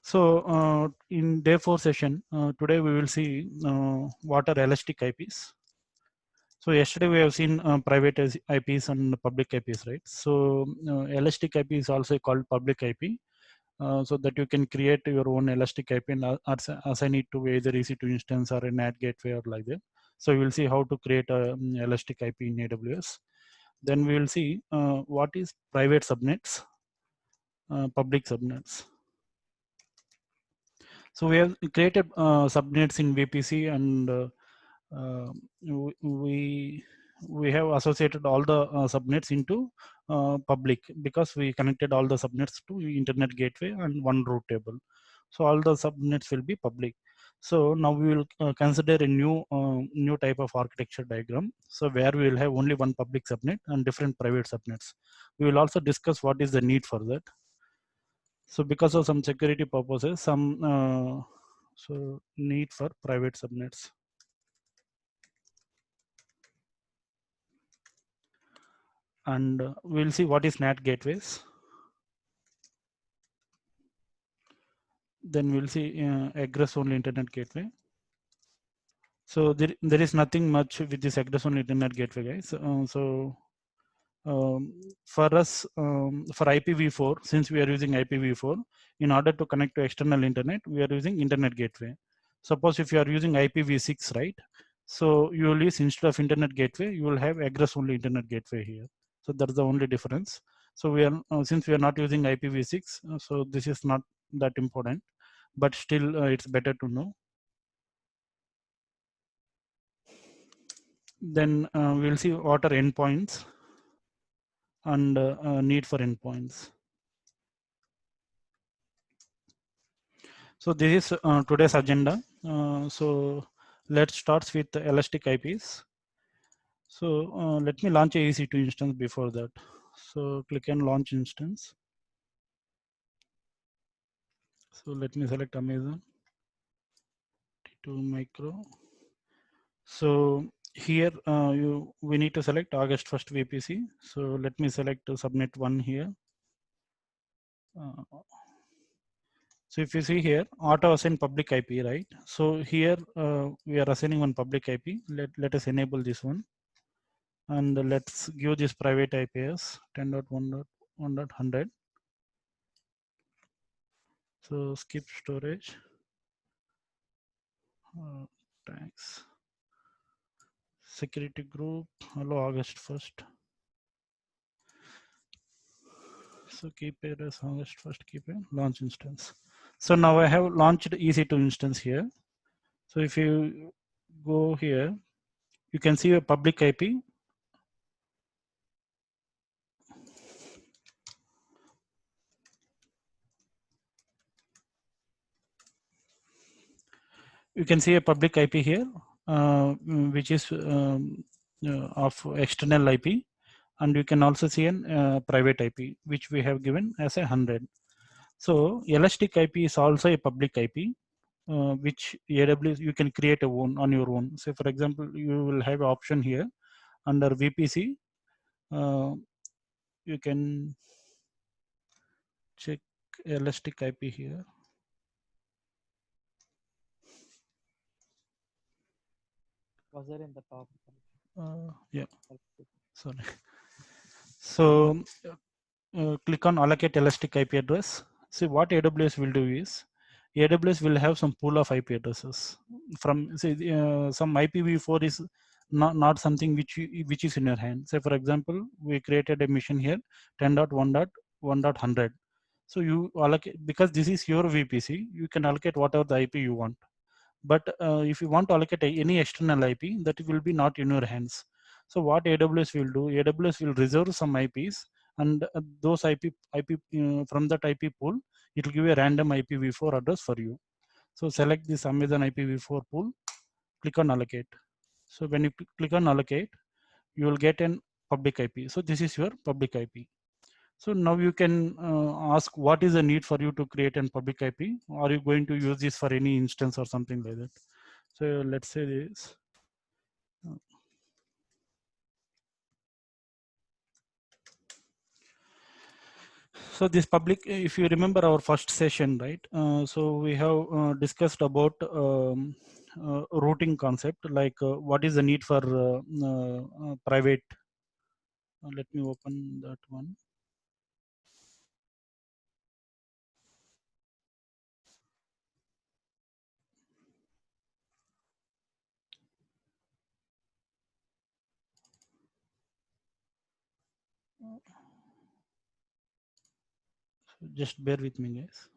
So in day 4 session, today we will see what are elastic IPs. So yesterday we have seen private IPs and public IPs, right? So elastic IP is also called public IP, so that you can create your own elastic IP and assign it to either EC2 instance or a NAT gateway or like that. So we will see how to create a elastic IP in AWS. Then we will see what is private subnets, public subnets. So we have created subnets in VPC, and uh, we we have associated all the subnets into public, because we connected all the subnets to internet gateway and one route table. So all the subnets will be public. So now we will consider a new type of architecture diagram. So where we will have only one public subnet and different private subnets. We will also discuss what is the need for that. So because of some security purposes, some so need for private subnets. And we'll see what is NAT gateways. Then we'll see egress only internet gateway. So there is nothing much with this egress only internet gateway, guys. For us, for IPv4, since we are using IPv4, in order to connect to external internet, we are using internet gateway. Suppose if you are using IPv6, right? So you will use, instead of internet gateway, you will have egress only internet gateway here. So that's the only difference. So we are since we are not using IPv6, so this is not that important, but still it's better to know. Then we'll see what are endpoints and need for endpoints. So this is today's agenda. So let's start with the elastic IPs. So let me launch a EC2 instance before that. So click on launch instance. So let me select Amazon T2 Micro. So here we need to select August 1st VPC. So let me select subnet 1 here. So if you see here, auto assign public IP, right? So here we are assigning one public IP. Let us enable this one. And let's give this private IP as 10.1.1.100. So skip storage. Thanks. Security group. Hello, August 1st. So keep it as August 1st, keep it launch instance. So now I have launched EC2 instance here. So if you go here, you can see a public IP. You can see a public IP here, which is of external IP, and you can also see a private IP, which we have given as 100. So elastic IP is also a public IP, which AWS you can create a own on your own. So for example, you will have an option here under VPC. You can check elastic IP here. Was there in the top? Yeah, sorry. So click on allocate elastic IP address. See what AWS will do is, AWS will have some pool of IP addresses from, say, some IPv4 is not something which is in your hand. Say for example, we created a mission here 10.1.1.100. So you allocate, because this is your VPC, you can allocate whatever the IP you want. But if you want to allocate any external IP, that will be not in your hands. So what AWS will do, AWS will reserve some IPs, and those IP from that IP pool, it will give a random IPv4 address for you. So select this Amazon IPv4 pool, click on allocate. So when you click on allocate, you will get an public IP. So this is your public IP. So now you can ask what is the need for you to create an public IP? Are you going to use this for any instance or something like that? So let's say this. So this public, if you remember our first session, right? So we have discussed about routing concept, like what is the need for private. Let me open that one. So just bear with me, guys.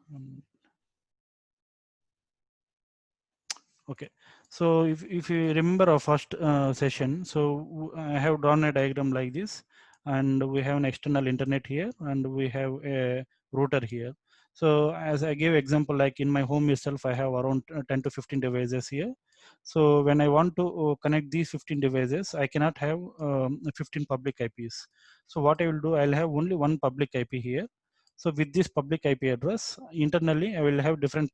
Okay, so if you remember our first session, so I have drawn a diagram like this, and we have an external internet here, and we have a router here. So as I gave example, like in my home itself, I have around 10 to 15 devices here. So when I want to connect these 15 devices, I cannot have 15 public IPs. So what I will do, I'll have only one public IP here. So with this public IP address, internally, I will have different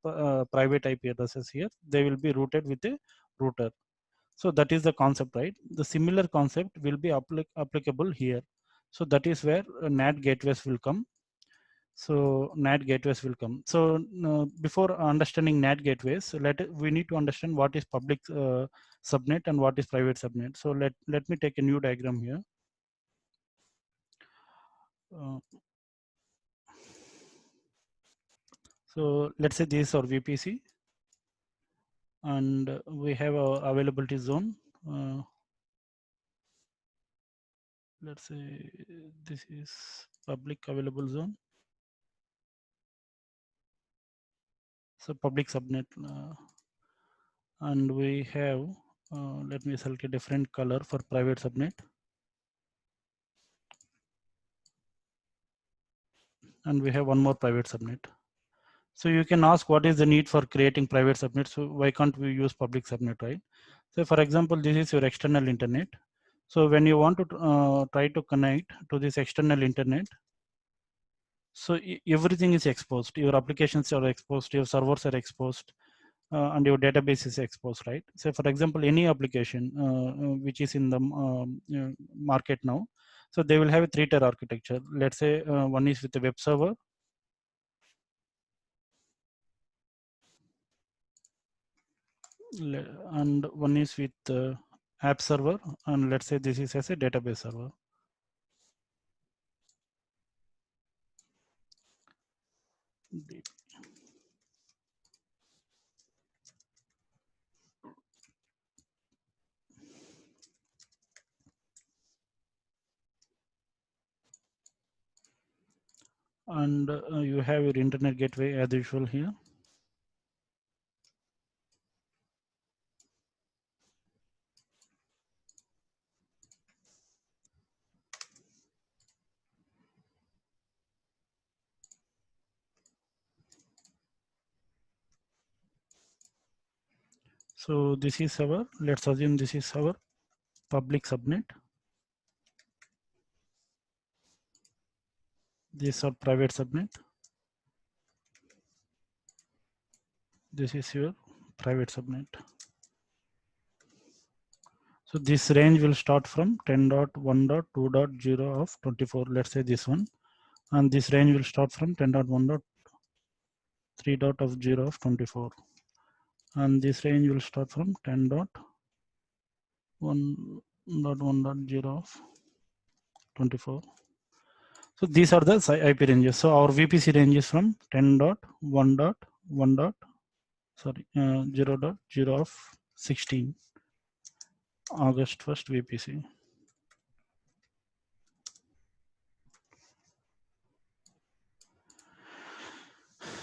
private IP addresses here. They will be routed with a router. So that is the concept, right? The similar concept will be applicable here. So that is where NAT gateways will come. So NAT gateways will come. So before understanding NAT gateways, we need to understand what is public subnet and what is private subnet. So let me take a new diagram here. Uh, so let's say this is our VPC, and we have a availability zone. Let's say this is public available zone. So public subnet, and we have, let me select a different color for private subnet. And we have one more private subnet. So you can ask what is the need for creating private subnet. So why can't we use public subnet, right? So for example, this is your external internet. So when you want to try to connect to this external internet, so everything is exposed. Your applications are exposed, your servers are exposed, and your database is exposed, right? So for example, any application which is in the market now, so they will have a three-tier architecture. Let's say one is with the web server, and one is with app server, and let's say this is as a database server. And you have your internet gateway as usual here. So this is our, let's assume this is our public subnet. This is our private subnet. This is your private subnet. So this range will start from 10.1.2.0 of 24. Let's say this one, and this range will start from 10.1.3 of 0 of 24, and this range will start from 10.1.1.0 of 24. So these are the IP ranges. So our VPC range is from 10.1.1. 0.0 of 16 August 1st VPC.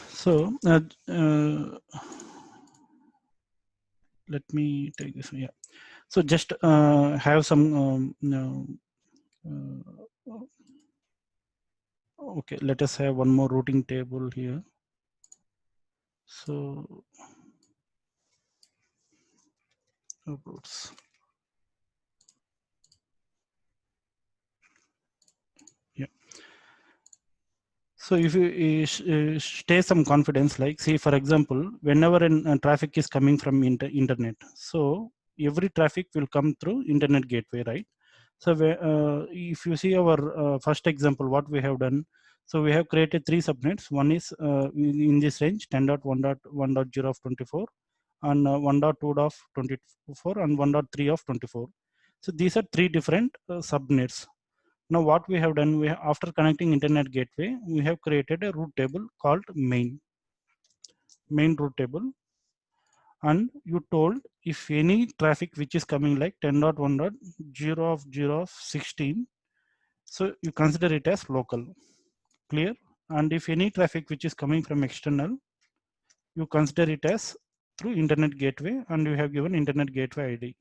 So let me take this one. Yeah. So just have some okay, let us have one more routing table here. So routes. Yeah. So if you stay some confidence, like see, for example, whenever traffic is coming from internet, so every traffic will come through internet gateway, right? So if you see our first example, what we have done, So we have created three subnets. One is in this range 10.1.1.0 of 24, and 1.2 of 24, and 1.3 of 24. So these are three different subnets. Now what we have done, after connecting internet gateway, we have created a root table called main root table, and you told if any traffic which is coming like 10.1.0 of 0 of 16, so you consider it as local. Clear? And if any traffic which is coming from external, you consider it as through internet gateway, and you have given internet gateway ID.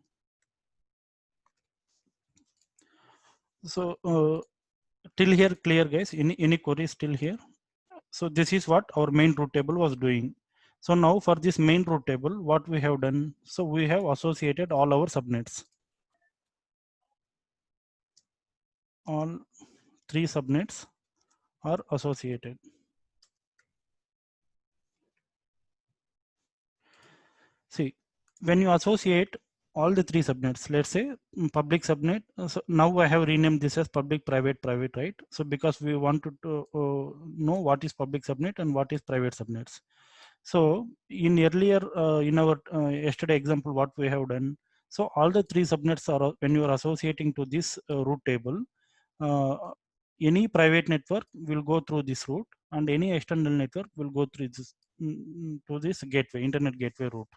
So till here clear, guys? Any queries till here? So this is what our main root table was doing. So now for this main root table, what we have done, so we have associated all our subnets. All three subnets are associated. See, when you associate all the three subnets, let's say public subnet. So now I have renamed this as public, private, private, right? So because we want to know what is public subnet and what is private subnets. So in earlier, in our yesterday example, what we have done, so all the three subnets are, when you are associating to this root table, uh, any private network will go through this route, and any external network will go through this to this gateway, internet gateway route.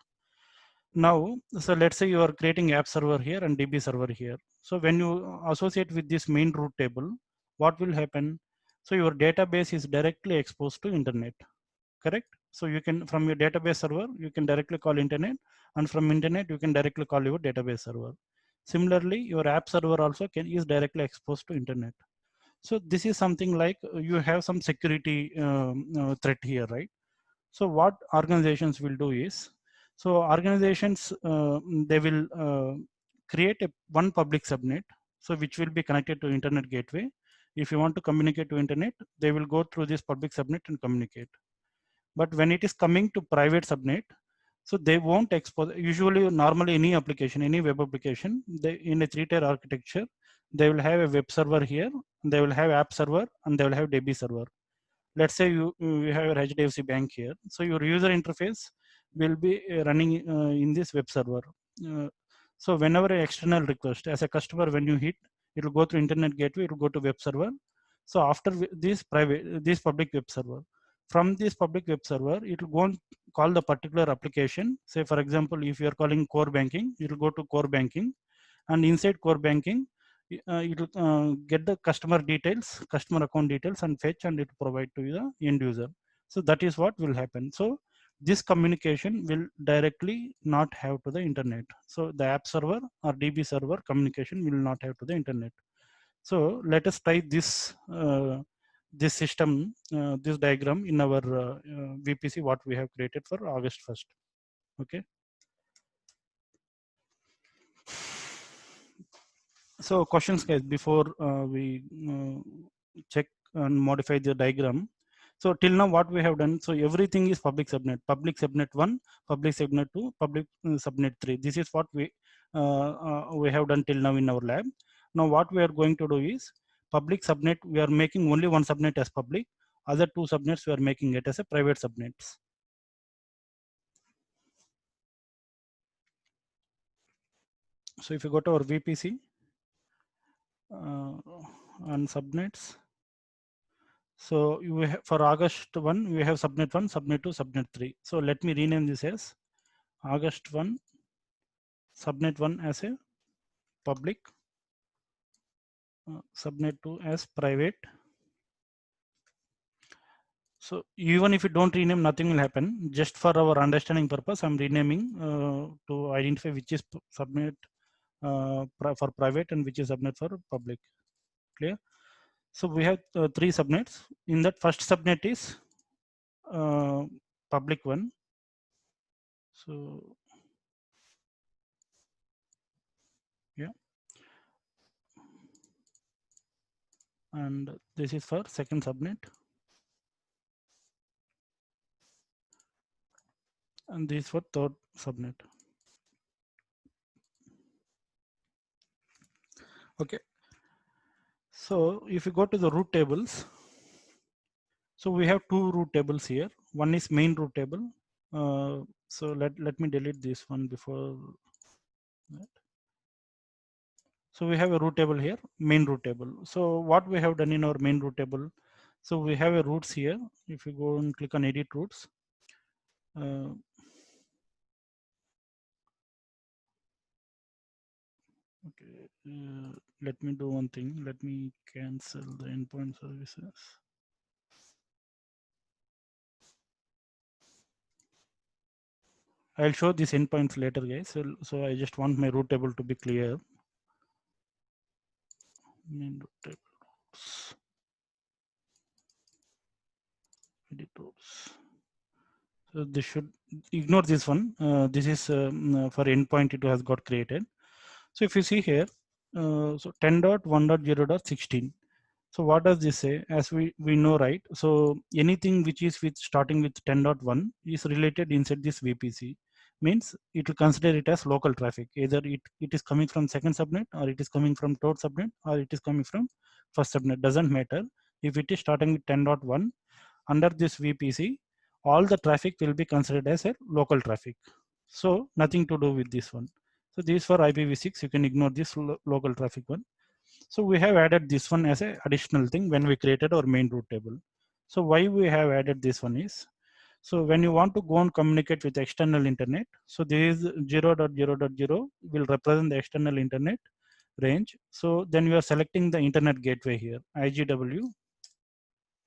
Now, so let's say you are creating app server here and DB server here. So when you associate with this main root table, what will happen? So your database is directly exposed to internet, correct? So you can, from your database server, you can directly call internet, and from internet, you can directly call your database server. Similarly, your app server also is directly exposed to internet. So this is something like you have some security threat here, right? So what organizations will do is, so organizations, they will create one public subnet, so which will be connected to internet gateway. If you want to communicate to internet, they will go through this public subnet and communicate. But when it is coming to private subnet, so they won't expose. Usually, normally any application, any web application, they, in a three-tier architecture, they will have a web server here, they will have app server, and they will have DB server. Let's say you have your HDFC Bank here. So your user interface will be running in this web server. Uh, so whenever an external request, as a customer, when you hit, it will go to internet gateway, it will go to web server. So after this public web server, from this public web server, it will go and call the particular application. Say for example, if you are calling core banking, it will go to core banking, and inside core banking, it will get the customer details, customer account details, and fetch, and it will provide to the end user. So that is what will happen. So this communication will directly not have to the internet. So the app server or DB server communication will not have to the internet. So let us try this system, this diagram in our VPC what we have created for August 1st. Okay. So questions, guys, before we check and modify the diagram. So till now what we have done, so everything is public subnet 1, public subnet 2, public subnet 3. This is what we have done till now in our lab. Now what we are going to do is, public subnet, we are making only one subnet as public, other two subnets we are making it as a private subnets. So if you go to our VPC and subnets, so you have, for August 1, we have subnet 1, subnet 2, subnet 3. So let me rename this as August 1, subnet 1 as a public, subnet 2 as private. So even if you don't rename, nothing will happen. Just for our understanding purpose, I'm renaming to identify which is subnet for private and which is subnet for public. Clear? So we have three subnets. In that, first subnet is public one. So yeah, and this is for second subnet, and this is for third subnet. Okay. So if you go to the root tables, So we have two root tables here. One is main root table. So let me delete this one before that. So we have a root table here, main root table. So what we have done in our main root table, so we have a roots here. If you go and click on edit roots, okay, let me do one thing. Let me cancel the endpoint services. I'll show these endpoints later, guys. So I just want my root table to be clear. Main root tables, edit roots. So this should ignore this one. This is for endpoint it has got created. So if you see here, so 10.1.0.16. So what does this say? As we know, right? So anything which is with starting with 10.1 is related inside this VPC. Means it will consider it as local traffic. Either it is coming from second subnet, or it is coming from third subnet, or it is coming from first subnet. Doesn't matter. If it is starting with 10.1, under this VPC, all the traffic will be considered as a local traffic. So nothing to do with this one. So this for IPv6, you can ignore this local traffic one. So we have added this one as a additional thing when we created our main root table. So why we have added this one is, so when you want to go and communicate with external internet, so this is 0.0.0 will represent the external internet range. So then you are selecting the internet gateway here, IGW.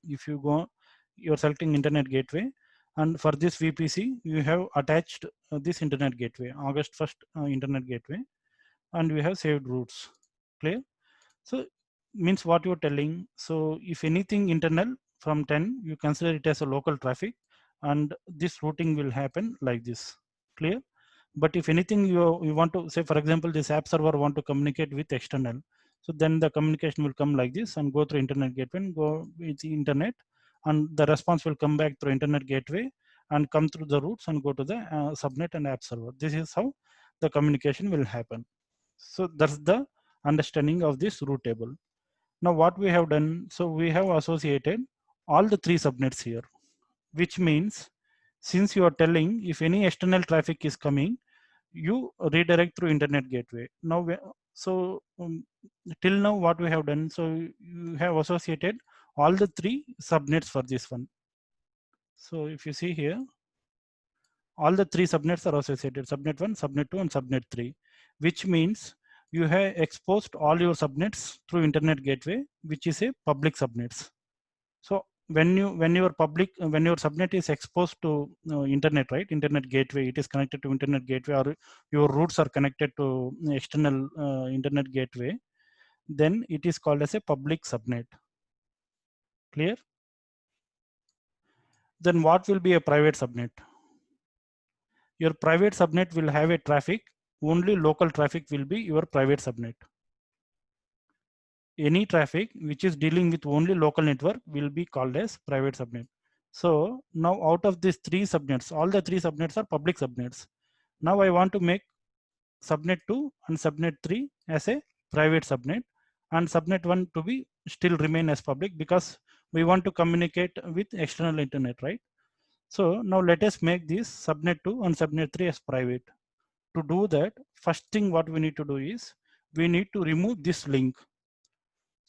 If you go, you're selecting internet gateway, and for this VPC you have attached this internet gateway, August 1st internet gateway, and we have saved routes. Clear? So means what you're telling. So if anything internal from 10, you consider it as a local traffic, and this routing will happen like this. Clear? But if anything you want to say, for example, this app server want to communicate with external, so then the communication will come like this and go through internet gateway and go with the internet, and the response will come back through internet gateway and come through the routes and go to the subnet and app server. This is how the communication will happen. So that's the understanding of this root table. Now what we have done, so we have associated all the three subnets here, which means since you are telling if any external traffic is coming, you redirect through internet gateway. Now, so till now what we have done, so you have associated all the three subnets for this one. So if you see here, all the three subnets are associated, subnet 1, subnet 2, and subnet 3, which means you have exposed all your subnets through internet gateway, which is a public subnets. So when your public, when your subnet is exposed to internet, right, internet gateway, it is connected to internet gateway, or your routes are connected to external internet gateway, then it is called as a public subnet. Clear? Then what will be a private subnet? Your private subnet will have a traffic, only local traffic will be your private subnet. Any traffic which is dealing with only local network will be called as private subnet. So now out of these three subnets, all the three subnets are public subnets. Now I want to make subnet 2 and subnet 3 as a private subnet, and subnet 1 to be still remain as public, because we want to communicate with external internet, right? So now let us make this subnet 2 and subnet 3 as private. To do that, first thing what we need to do is we need to remove this link.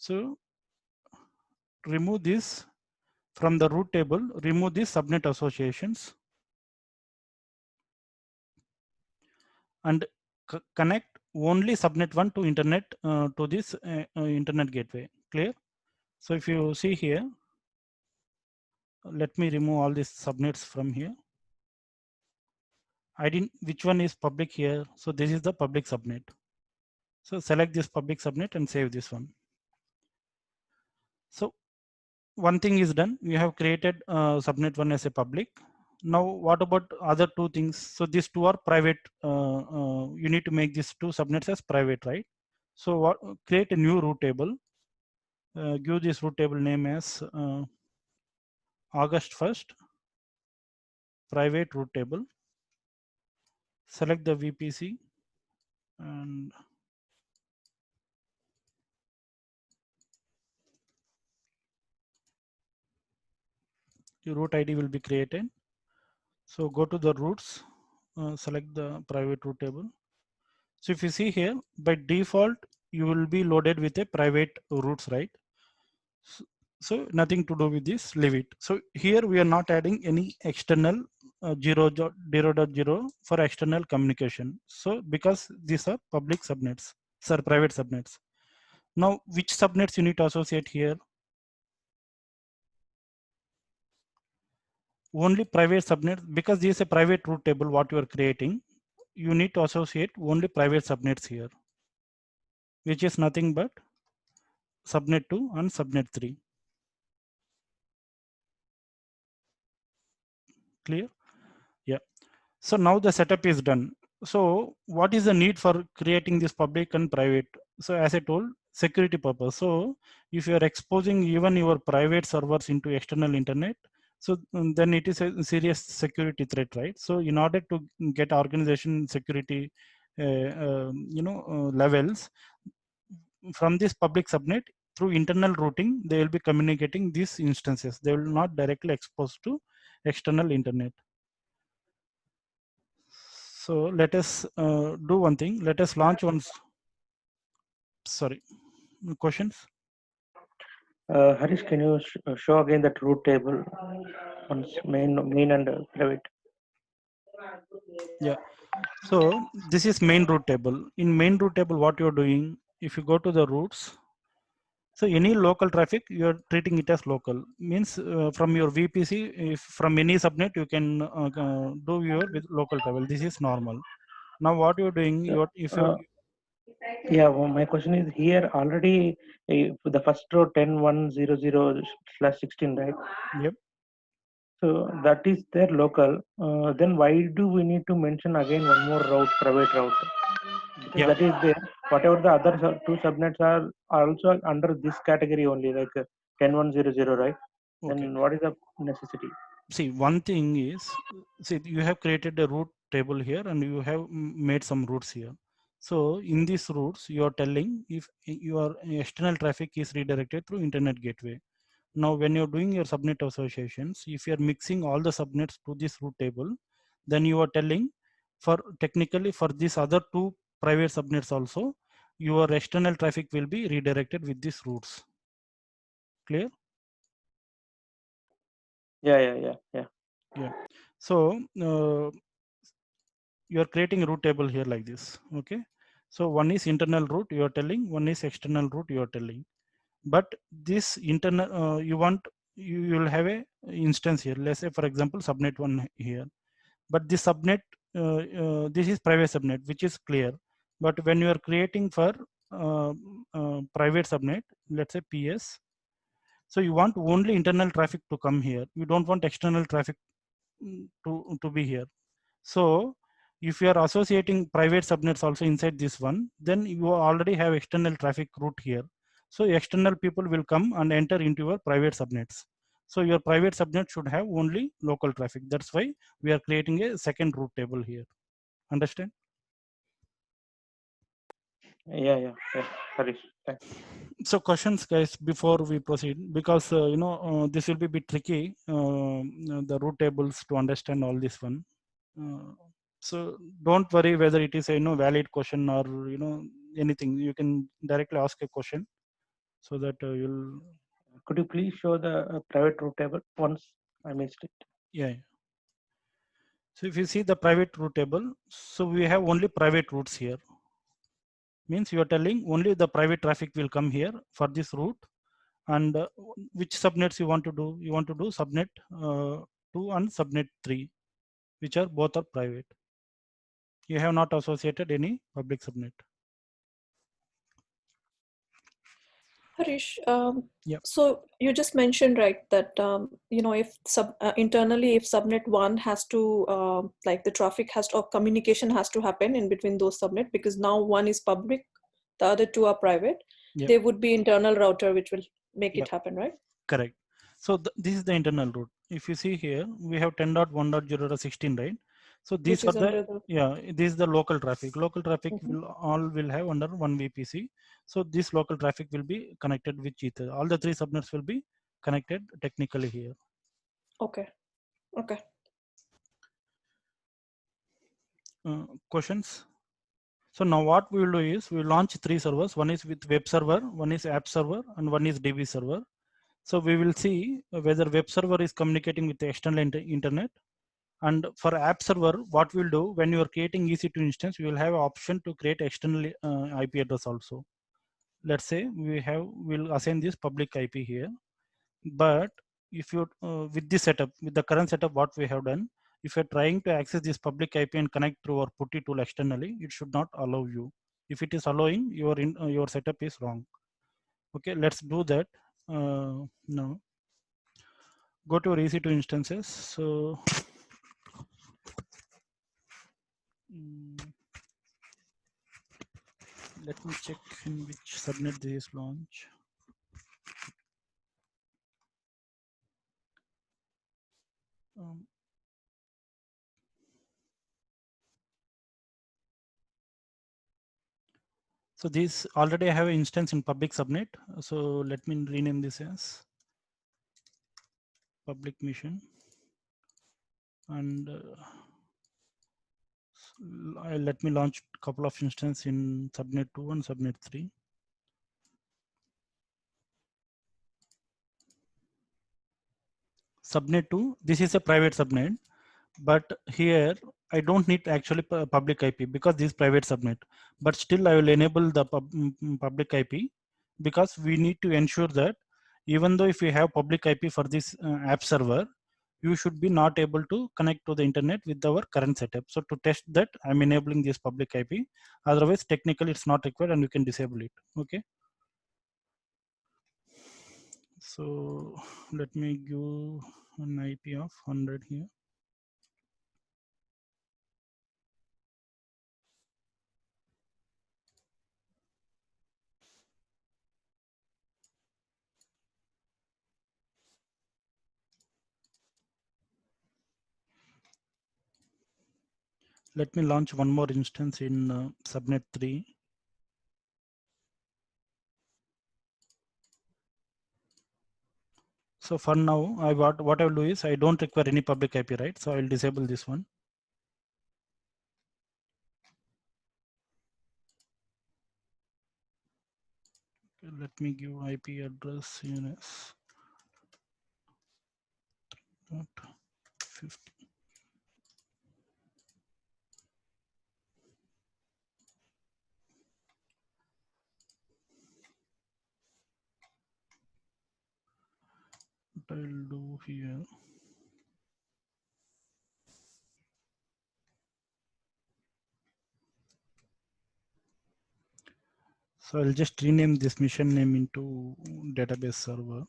So remove this from the root table, remove these subnet associations, and connect only subnet 1 to internet, to this internet gateway. Clear? So if you see here, let me remove all these subnets from here. I didn't, which one is public here? So this is the public subnet. So select this public subnet and save this one. So one thing is done. We have created subnet 1 as a public. Now what about other two things? So these two are private. You need to make these two subnets as private, right? So what, create a new root table. Give this root table name as August 1st private root table. Select the VPC and root ID will be created. So go to the roots, select the private root table. So if you see here, by default, you will be loaded with a private roots, right? So nothing to do with this, leave it. So here we are not adding any external 0.0 for external communication. So because these are public subnets, sir, private subnets. Now, which subnets you need to associate here? Only private subnets, because this is a private root table, what you are creating, you need to associate only private subnets here, which is nothing but subnet 2 and subnet 3. Clear? Yeah. So now the setup is done. So what is the need for creating this public and private? So as I told, security purpose. So if you are exposing even your private servers into external internet, so then it is a serious security threat, right? So in order to get organization security, levels from this public subnet, through internal routing, they will be communicating these instances. They will not directly expose to external internet. So let us do one thing. Let us launch one. Sorry, questions? Harish, can you show again that root table on main and private? Yeah. So this is main root table. In main root table, what you're doing, if you go to the roots, so any local traffic, you're treating it as local. Means from your VPC, if from any subnet, you can do your with local travel. This is normal. Now what you're doing, you're if you Yeah, well, my question is here already the first row 10.100/16, right? yep. So that is their local. Then why do we need to mention again one more route, private route? Because Yeah. that is there. Whatever the other two subnets are also under this category only, like 10.100, right? Okay. Then what is the necessity? See, one thing is, see, you have created a root table here and you have made some routes here. So in these routes, you are telling if your external traffic is redirected through internet gateway. Now, when you're doing your subnet associations, if you're mixing all the subnets to this root table, then you are telling for technically for these other two private subnets also, your external traffic will be redirected with these routes. Clear? Yeah. Yeah. So you are creating a root table here like this. Okay. So one is internal root you are telling, one is external root you are telling. But this internal you will have a instance here. Let's say for example subnet one here. But this subnet this is private subnet which is clear. But when you are creating for private subnet, let's say PS. So you want only internal traffic to come here. You don't want external traffic to be here. So if you are associating private subnets also inside this one, then you already have external traffic route here. So external people will come and enter into your private subnets. So your private subnet should have only local traffic. That's why we are creating a second route table here. Understand? Yeah. Harish, thanks. So questions, guys, before we proceed, because this will be a bit tricky, the route tables to understand all this one. So don't worry whether it is a valid question or anything. You can directly ask a question so that you'll. Could you please show the private route table once? I missed it. Yeah. So if you see the private route table, so we have only private routes here. Means you are telling only the private traffic will come here for this route. And which subnets you want to do? You want to do subnet 2 and subnet 3, which are both are private. You have not associated any public subnet. Harish, Yeah. so you just mentioned, right, that if internally, if subnet one has to like the traffic has to, or communication has to happen in between those subnet, because now one is public, the other two are private. Yeah. There would be internal router which will make it happen, right? Correct. So this is the internal route. If you see here, we have 10.1.0/16, right? So these Which are is under the this is the local traffic. Local traffic will have under one VPC. So this local traffic will be connected with each other. All the three subnets will be connected technically here. Okay. Okay. Questions? So now what we will do is we will launch 3 servers. One is with web server, one is app server, and one is DB server. So we will see whether web server is communicating with the external internet. And for app server, what we'll do when you are creating EC2 instance, we will have an option to create external IP address also. Let's say we'll assign this public IP here. But if you with this setup, with the current setup, what we have done, if you're trying to access this public IP and connect through our PuTTY tool externally, it should not allow you. If it is allowing, your setup is wrong. Okay, let's do that now. Go to our EC2 instances. So let me check in which subnet this is launched. So this already I have an instance in public subnet. So let me rename this as public mission. And let me launch a couple of instances in subnet 2 and subnet 3. Subnet 2, this is a private subnet, but here I don't need actually public IP because this is private subnet, but still I will enable the public IP because we need to ensure that even though if we have public IP for this app server, you should be not able to connect to the internet with our current setup. So to test that, I'm enabling this public IP. Otherwise, technically it's not required and you can disable it. Okay. So let me give an IP of 100 here. Let me launch one more instance in subnet 3. So for now, what I will do is I don't require any public IP, right? So I will disable this one. Okay, let me give IP address CNS. 50. What I'll do here. So I'll just rename this mission name into database server.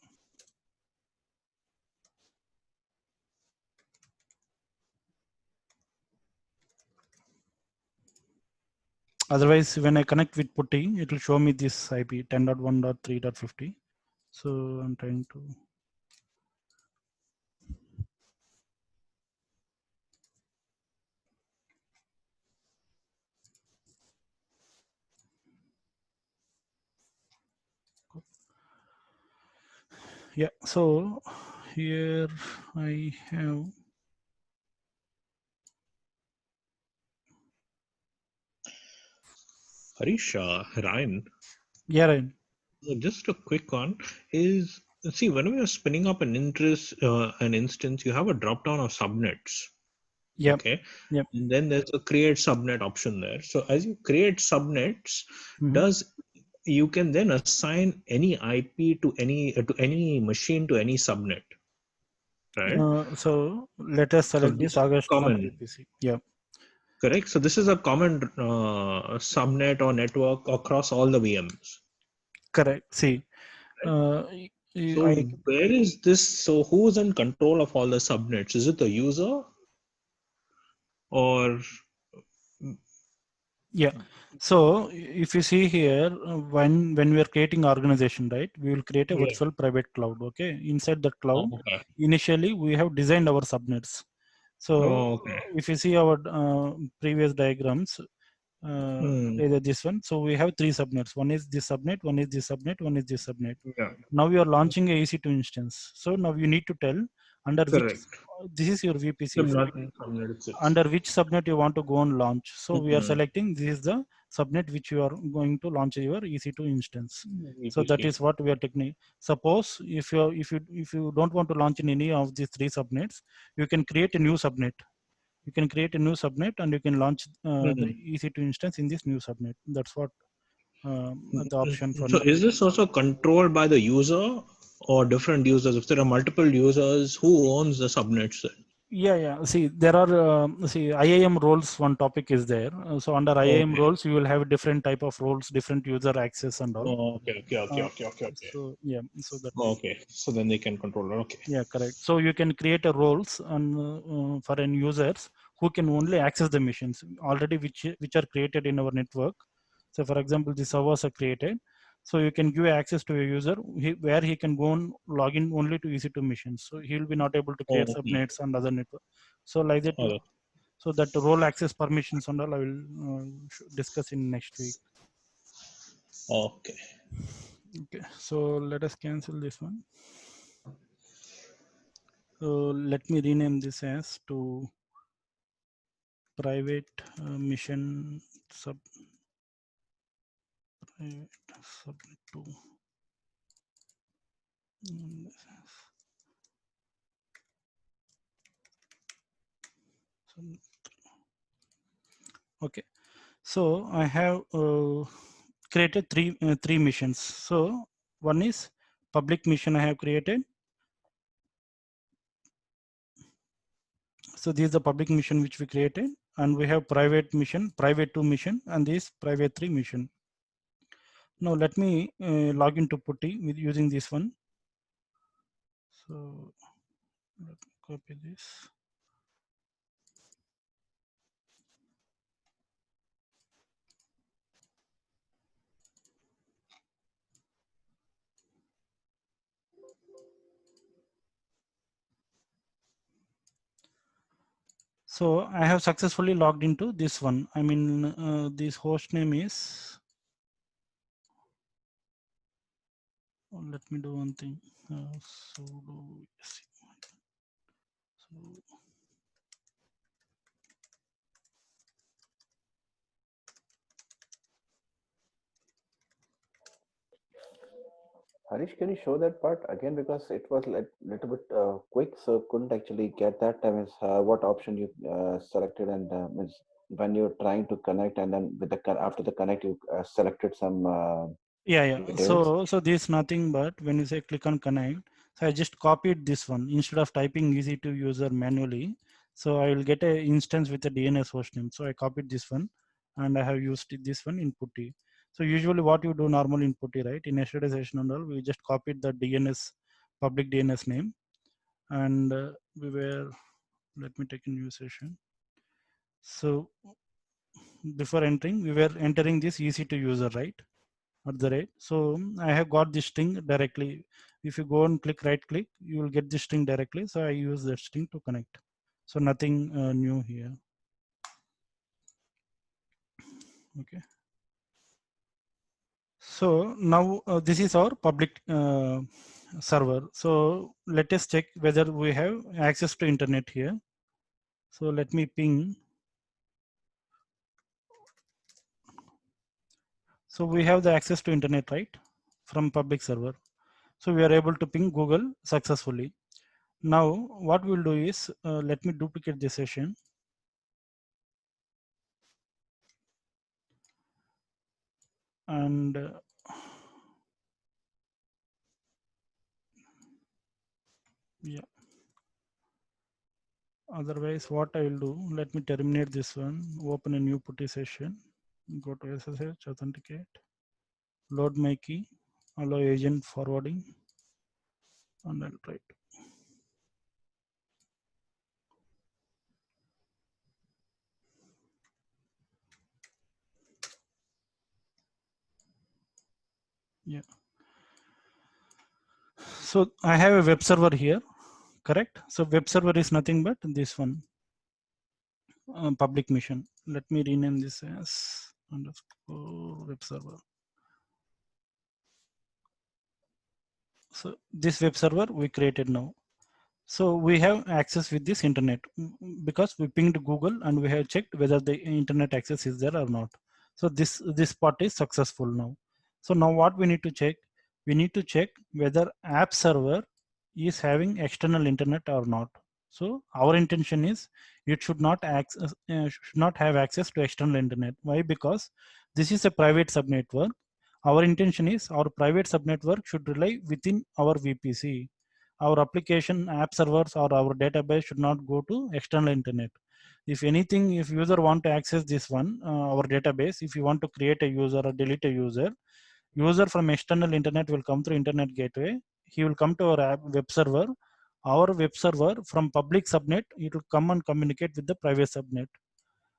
Otherwise, when I connect with PuTTY, it will show me this IP 10.1.3.50. So I'm trying to. Yeah, so here I have. Harish, Ryan. Yeah, Ryan. Just a quick one is, see, when we are spinning up an instance, you have a drop down of subnets. Yep. Okay. Yep. And then there's a create subnet option there. So as you create subnets, you can then assign any IP to any machine to any subnet, right? So let us select this August common. VPC. Yeah. Correct. So this is a common subnet or network across all the VMs. Correct. See. So where is this? So who's in control of all the subnets? Is it the user or? Yeah. So if you see here, when we are creating organization, right, we will create a virtual private cloud. Okay. Inside that cloud, initially we have designed our subnets. So if you see our previous diagrams, either this one. So we have 3 subnets. One is this subnet, one is this subnet, one is this subnet. Yeah. Now we are launching a EC2 instance. So now you need to tell under which Correct. this is your VPC. So So not in subnet itself. under which subnet you want to go and launch. So we are Mhm. selecting this is the subnet which you are going to launch your EC2 instance. So that is what we are taking. Suppose if you don't want to launch in any of these 3 subnets, you can create a new subnet. You can create a new subnet and you can launch the EC2 instance in this new subnet. That's what the option for. So is this also controlled by the user or different users? If there are multiple users, who owns the subnets then? Yeah. See, there are IAM roles. One topic is there. So under IAM Okay. roles, you will have different type of roles, different user access and all. Okay. So yeah, so that way. Okay. So then they can control it. Okay. Yeah, correct. So you can create a roles and for an users who can only access the machines already which are created in our network. So for example, the servers are created. So you can give access to a user where he can go and log in only to EC2 machines. So he will be not able to create subnets and other network. So like that. Okay. So that role access permissions and all I will discuss in next week. Okay. Okay. So let us cancel this one. So let me rename this as to private mission private subnet 2. Okay, so I have created three missions. So one is public mission I have created. So this is the public mission which we created, and we have private mission, private 2 mission, and this private 3 mission. Now let me log into PuTTY with using this one. So let me copy this. So I have successfully logged into this one. I mean, this host name is. Let me do one thing. Sudo. So Harish, can you show that part again, because it was a little bit quick, so couldn't actually get that. That means what option you selected, and means when you're trying to connect, and then with the after the connect, you selected some. yeah. Details. So this is nothing but when you say click on connect. So I just copied this one instead of typing EC2 user manually. So I will get a instance with a DNS hostname. So I copied this one, and I have used this one in PuTTY. So usually what you do normally in PuTTY, right? In yesterday's session and all, we just copied the DNS public DNS name, and we were. Let me take a new session. So before entering, we were entering this EC2 user, right? At the rate. So I have got this string directly. If you go and click right click, you will get this string directly. So I use that string to connect. So nothing new here. Okay. So now this is our public server. So let us check whether we have access to internet here. So let me ping. So we have the access to internet, right? From public server. So we are able to ping Google successfully. Now what we'll do is, let me duplicate this session. And yeah, otherwise what I will do, let me terminate this one, open a new PuTTY session, go to SSH, authenticate, load my key, allow agent forwarding, and I'll try to. Yeah. So I have a web server here, correct? So web server is nothing but this one, public mission. Let me rename this as underscore web server. So this web server we created now. So we have access with this internet because we pinged Google and we have checked whether the internet access is there or not. So this part is successful now. So now what we need to check? We need to check whether app server is having external internet or not. So our intention is it should not have access to external internet. Why? Because this is a private subnetwork. Our intention is our private subnetwork should rely within our VPC. Our application app servers or our database should not go to external internet. If anything, if user want to access this one, our database, if you want to create a user or delete a user from external internet will come through internet gateway. He will come to our app web server. Our web server from public subnet, it will come and communicate with the private subnet.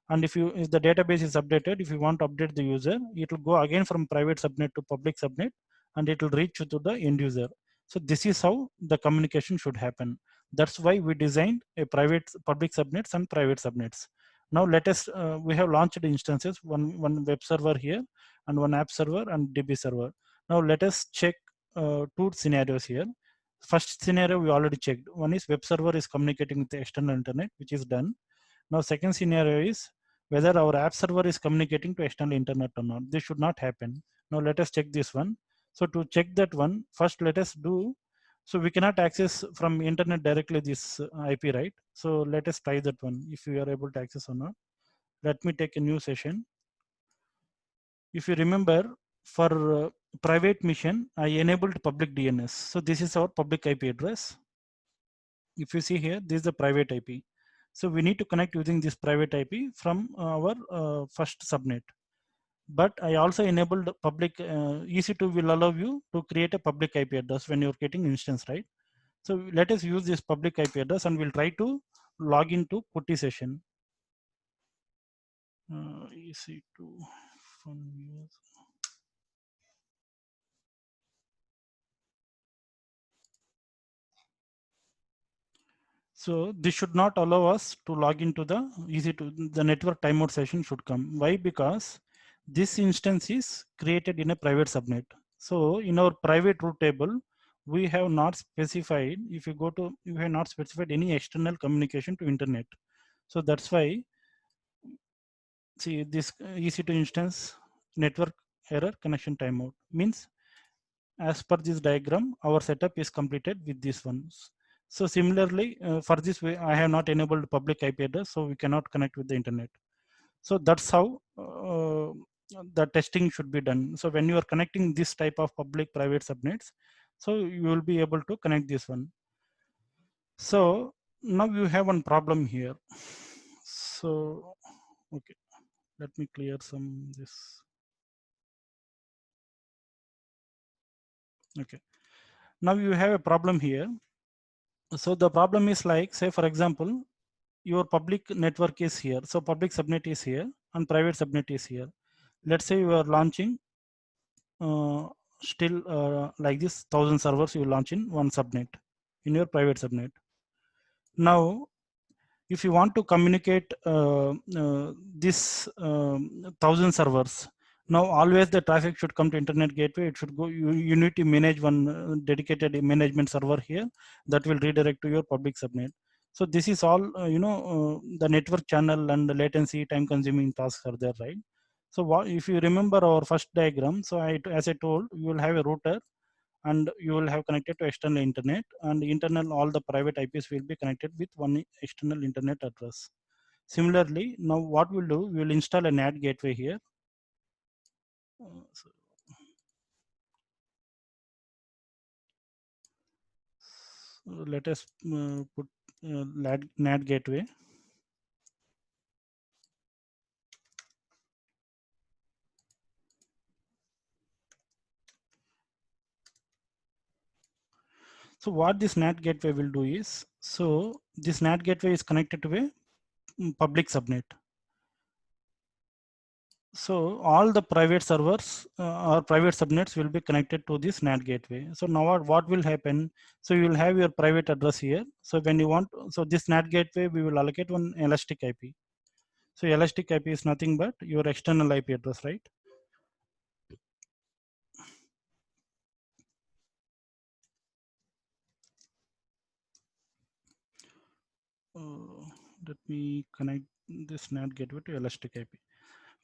And if the database is updated, if you want to update the user, it will go again from private subnet to public subnet, and it will reach to the end user. So this is how the communication should happen. That's why we designed a public subnets and private subnets. Now let us, we have launched instances, one web server here and one app server and DB server. Now let us check two scenarios here. First scenario we already checked. One is web server is communicating with the external internet, which is done. Now second scenario is whether our app server is communicating to external internet or not. This should not happen. Now let us check this one. So to check that one, first let us do, so we cannot access from internet directly this IP, right? So let us try that one, if we are able to access or not. Let me take a new session. If you remember, for private mission, I enabled public DNS. So this is our public IP address. If you see here, this is the private IP. So we need to connect using this private IP from our first subnet. But I also enabled public, EC2 will allow you to create a public IP address when you're getting instance, right? So let us use this public IP address and we'll try to log into PuTTY session. EC2 fun use. So this should not allow us to log into the EC2, the network timeout session should come. Why? Because this instance is created in a private subnet. So in our private root table, we have not specified, if you go to, you have not specified any external communication to internet. So that's why, see this EC2 instance network error connection timeout means, as per this diagram, our setup is completed with these ones. So similarly, for this way, I have not enabled public IP address, so we cannot connect with the internet. So that's how the testing should be done. So when you are connecting this type of public private subnets, so you will be able to connect this one. So now you have one problem here. So, okay, let me clear some this. Okay, now you have a problem here. So the problem is like, say for example, your public network is here. So public subnet is here and private subnet is here. Let's say you are launching still like this 1000 servers you launch in one subnet, in your private subnet. Now, if you want to communicate this 1000 servers, now always the traffic should come to internet gateway. It should go, you need to manage one dedicated management server here that will redirect to your public subnet. So this is all, the network channel and the latency time consuming tasks are there, right? So what, if you remember our first diagram, so as I told, you will have a router and you will have connected to external internet, and internal all the private IPs will be connected with one external internet address. Similarly, now what we'll do, we will install a NAT gateway here. So let us put NAT gateway. So what this NAT gateway will do is, so this NAT gateway is connected to a public subnet. So all the private servers or private subnets will be connected to this NAT gateway. So now what will happen? So you will have your private address here. So when you want, so this NAT gateway, we will allocate one elastic IP. So elastic IP is nothing but your external IP address, right? let me connect this NAT gateway to elastic IP.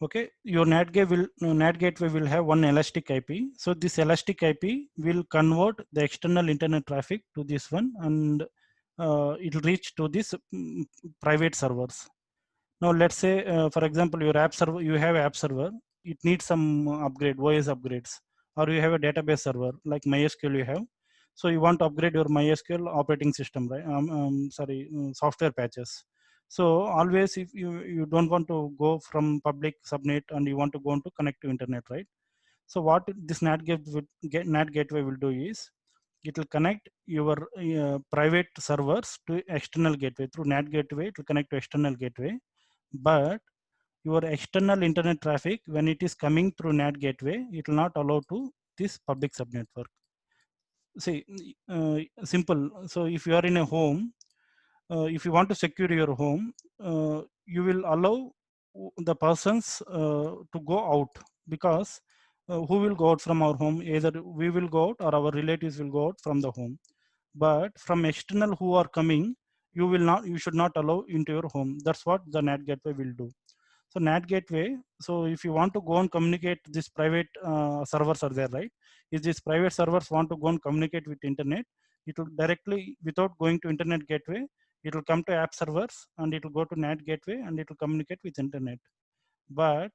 Okay, your NAT gateway will have one elastic IP. So this elastic IP will convert the external internet traffic to this one, and it will reach to this private servers. Now let's say, for example, your app server, you have app server, it needs some upgrade, OS upgrades, or you have a database server like MySQL you have. So you want to upgrade your MySQL operating system, right? Software patches. So always, if you don't want to go from public subnet and you want to go into connect to internet, right? So what this NAT gateway will do is, it will connect your private servers to external gateway through NAT gateway. It will connect to external gateway, but your external internet traffic, when it is coming through NAT gateway, it will not allow to this public subnetwork. See, simple. So if you are in a home, if you want to secure your home, you will allow the persons to go out, because who will go out from our home? Either we will go out or our relatives will go out from the home. But from external who are coming, you should not allow into your home. That's what the NAT gateway will do. So NAT gateway, so if you want to go and communicate, this private servers are there, right? If these private servers want to go and communicate with internet, it will directly, without going to internet gateway, it will come to app servers and it will go to NAT gateway and it will communicate with internet. But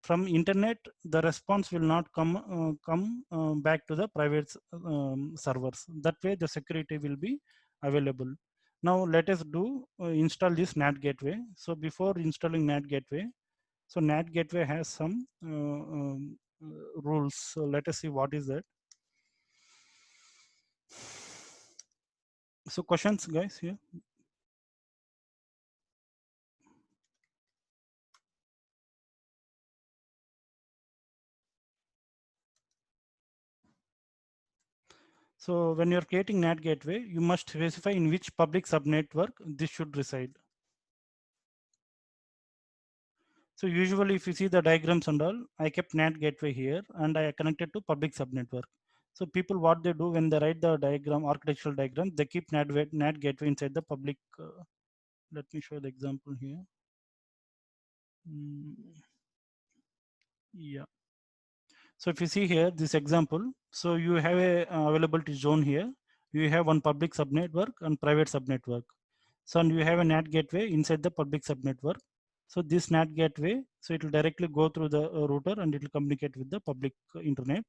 from internet, the response will not come back to the private servers. That way the security will be available. Now let us install this NAT gateway. So before installing NAT gateway, so NAT gateway has some rules. So let us see what is that. So questions, guys, here? So when you're creating NAT gateway, you must specify in which public subnetwork this should reside. So usually if you see the diagrams and all, I kept NAT gateway here and I connected to public subnetwork. So people, what they do when they write the diagram, architectural diagram, they keep NAT gateway inside the public. Let me show the example here. Yeah. So if you see here, this example, so you have a availability zone here. You have one public subnetwork and private subnetwork. So and you have a NAT gateway inside the public subnetwork. So this NAT gateway, so it will directly go through the router and it will communicate with the public internet.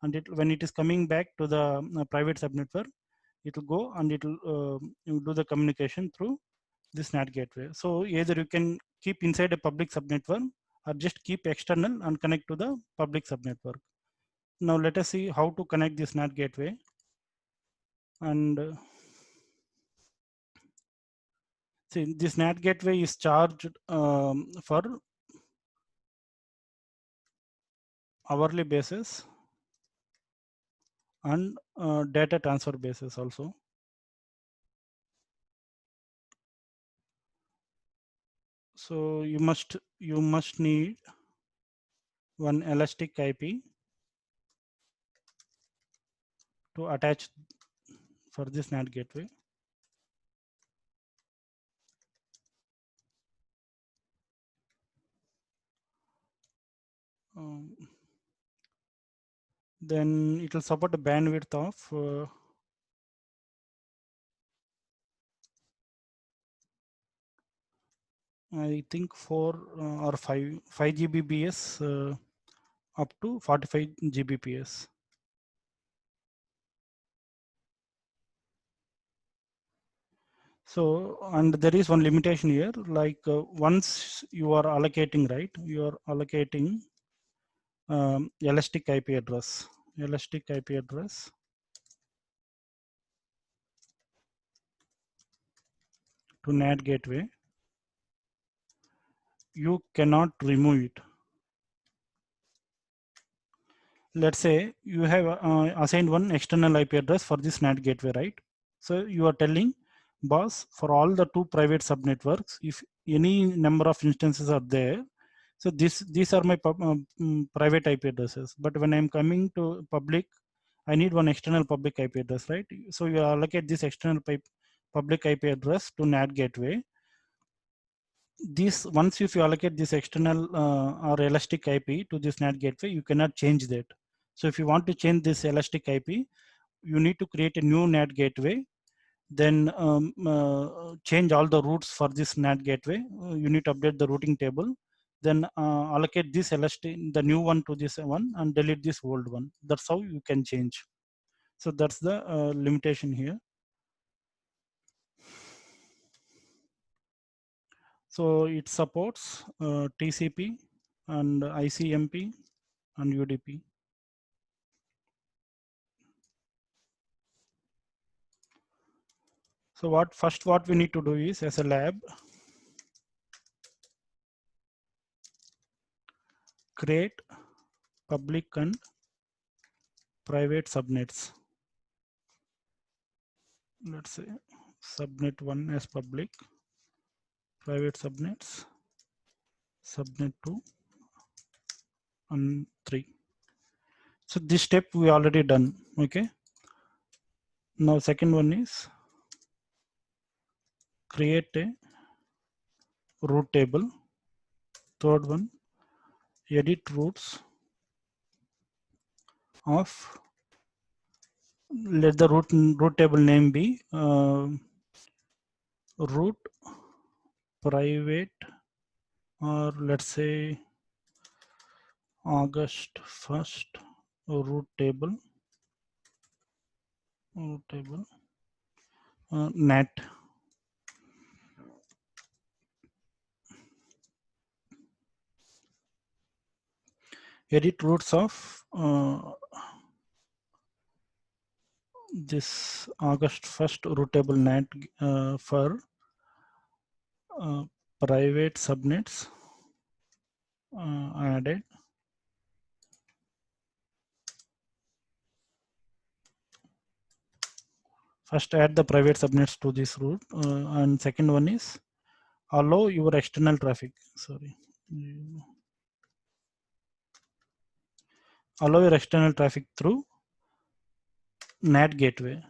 And when it is coming back to the private subnetwork, it will go and it will do the communication through this NAT gateway. So either you can keep inside a public subnetwork or just keep external and connect to the public subnetwork. Now let us see how to connect this NAT gateway. And see, this NAT gateway is charged for hourly basis and data transfer basis also. So you must need one elastic IP to attach for this NAT gateway. Then it will support a bandwidth of I think 4 or 5 Gbps up to 45 Gbps. So, and there is one limitation here, like once you are allocating, right, you are allocating elastic IP address to NAT gateway, you cannot remove it. Let's say you have assigned one external IP address for this NAT gateway, right? So you are telling, boss, for all the 2 private subnetworks, if any number of instances are there, so these are my private IP addresses. But when I'm coming to public, I need one external public IP address, right? So you allocate this external public IP address to NAT gateway. this once if you allocate this external or elastic IP to this NAT gateway, you cannot change that. So if you want to change this elastic IP, you need to create a new NAT gateway, then change all the routes for this NAT gateway. You need to update the routing table, then allocate this elastic, the new one to this one, and delete this old one. That's how you can change. So that's the limitation here. So it supports TCP and ICMP and UDP. So what we need to do is, as a lab, create public and private subnets. Let's say subnet 1 as public, private subnets, subnet 2 and 3. So this step we already done. Okay. Now second one is create a route table. Third one, edit routes of, let the route table name be route private, or let's say August 1st route table NAT. Edit routes of this August 1st route table NAT for private subnets added. First add the private subnets to this route, and second one is allow your external traffic. Allow your external traffic through NAT gateway.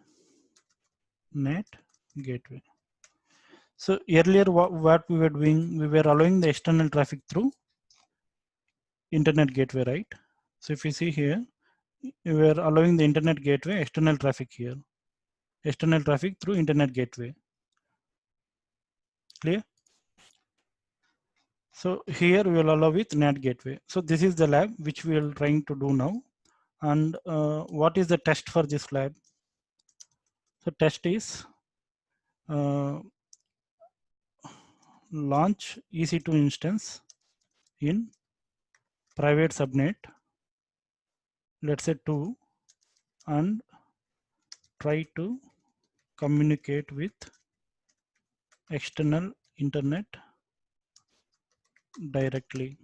So earlier what we were doing, we were allowing the external traffic through internet gateway, right? So if you see here, we were allowing the internet gateway external traffic here. External traffic through internet gateway. Clear? So here we will allow with NAT gateway. So this is the lab which we are trying to do now. And what is the test for this lab? So test is launch EC2 instance in private subnet, let's say 2, and try to communicate with external internet directly.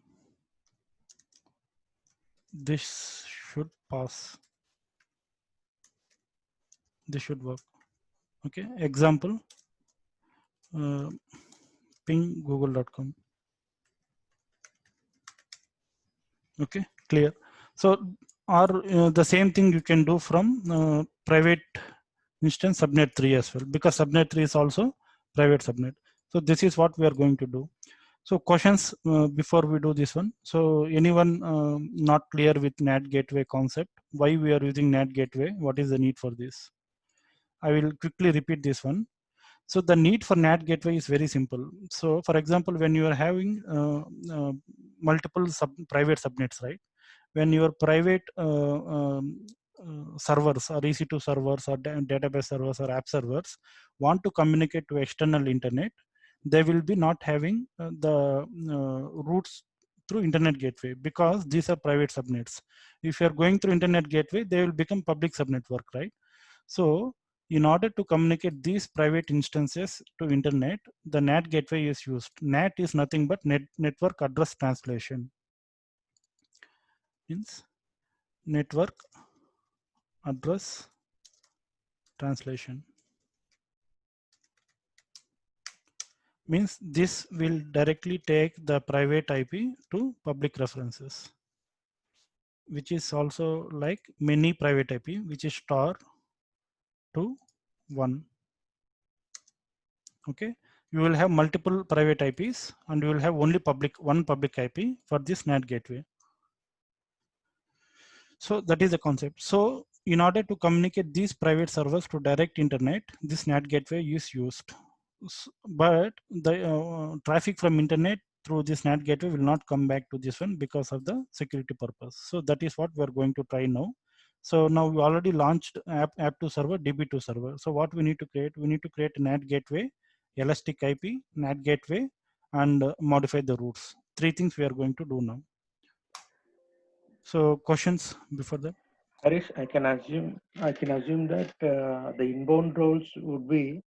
This should pass. This should work. Okay. Example, ping google.com. Okay, clear. So, or the same thing you can do from private instance subnet 3 as well, because subnet 3 is also private subnet. So this is what we are going to do. So questions before we do this one. So anyone not clear with NAT gateway concept, why we are using NAT gateway, what is the need for this? I will quickly repeat this one. So the need for NAT gateway is very simple. So for example, when you are having multiple private subnets, right? When your private servers or EC2 servers or database servers or app servers want to communicate to external internet, they will be not having the routes through internet gateway, because these are private subnets. If you are going through internet gateway, they will become public subnetwork, right? So in order to communicate these private instances to internet, the NAT gateway is used. NAT is nothing but network address translation. Means network address translation. Means this will directly take the private IP to public references, which is also like many private IP, which is star to 1. Okay. you will have multiple private IPs and you will have only one public IP for this NAT gateway. So that is the concept. So in order to communicate these private servers to direct internet, this NAT gateway is used. But the traffic from internet through this NAT gateway will not come back to this one because of the security purpose. So that is what we are going to try now. So now we already launched app2 server, DB2 server. So what we need to create? We need to create a NAT gateway, elastic IP, NAT gateway, and modify the routes. 3 things we are going to do now. So questions before that? Harish, I can assume that the inbound roles would be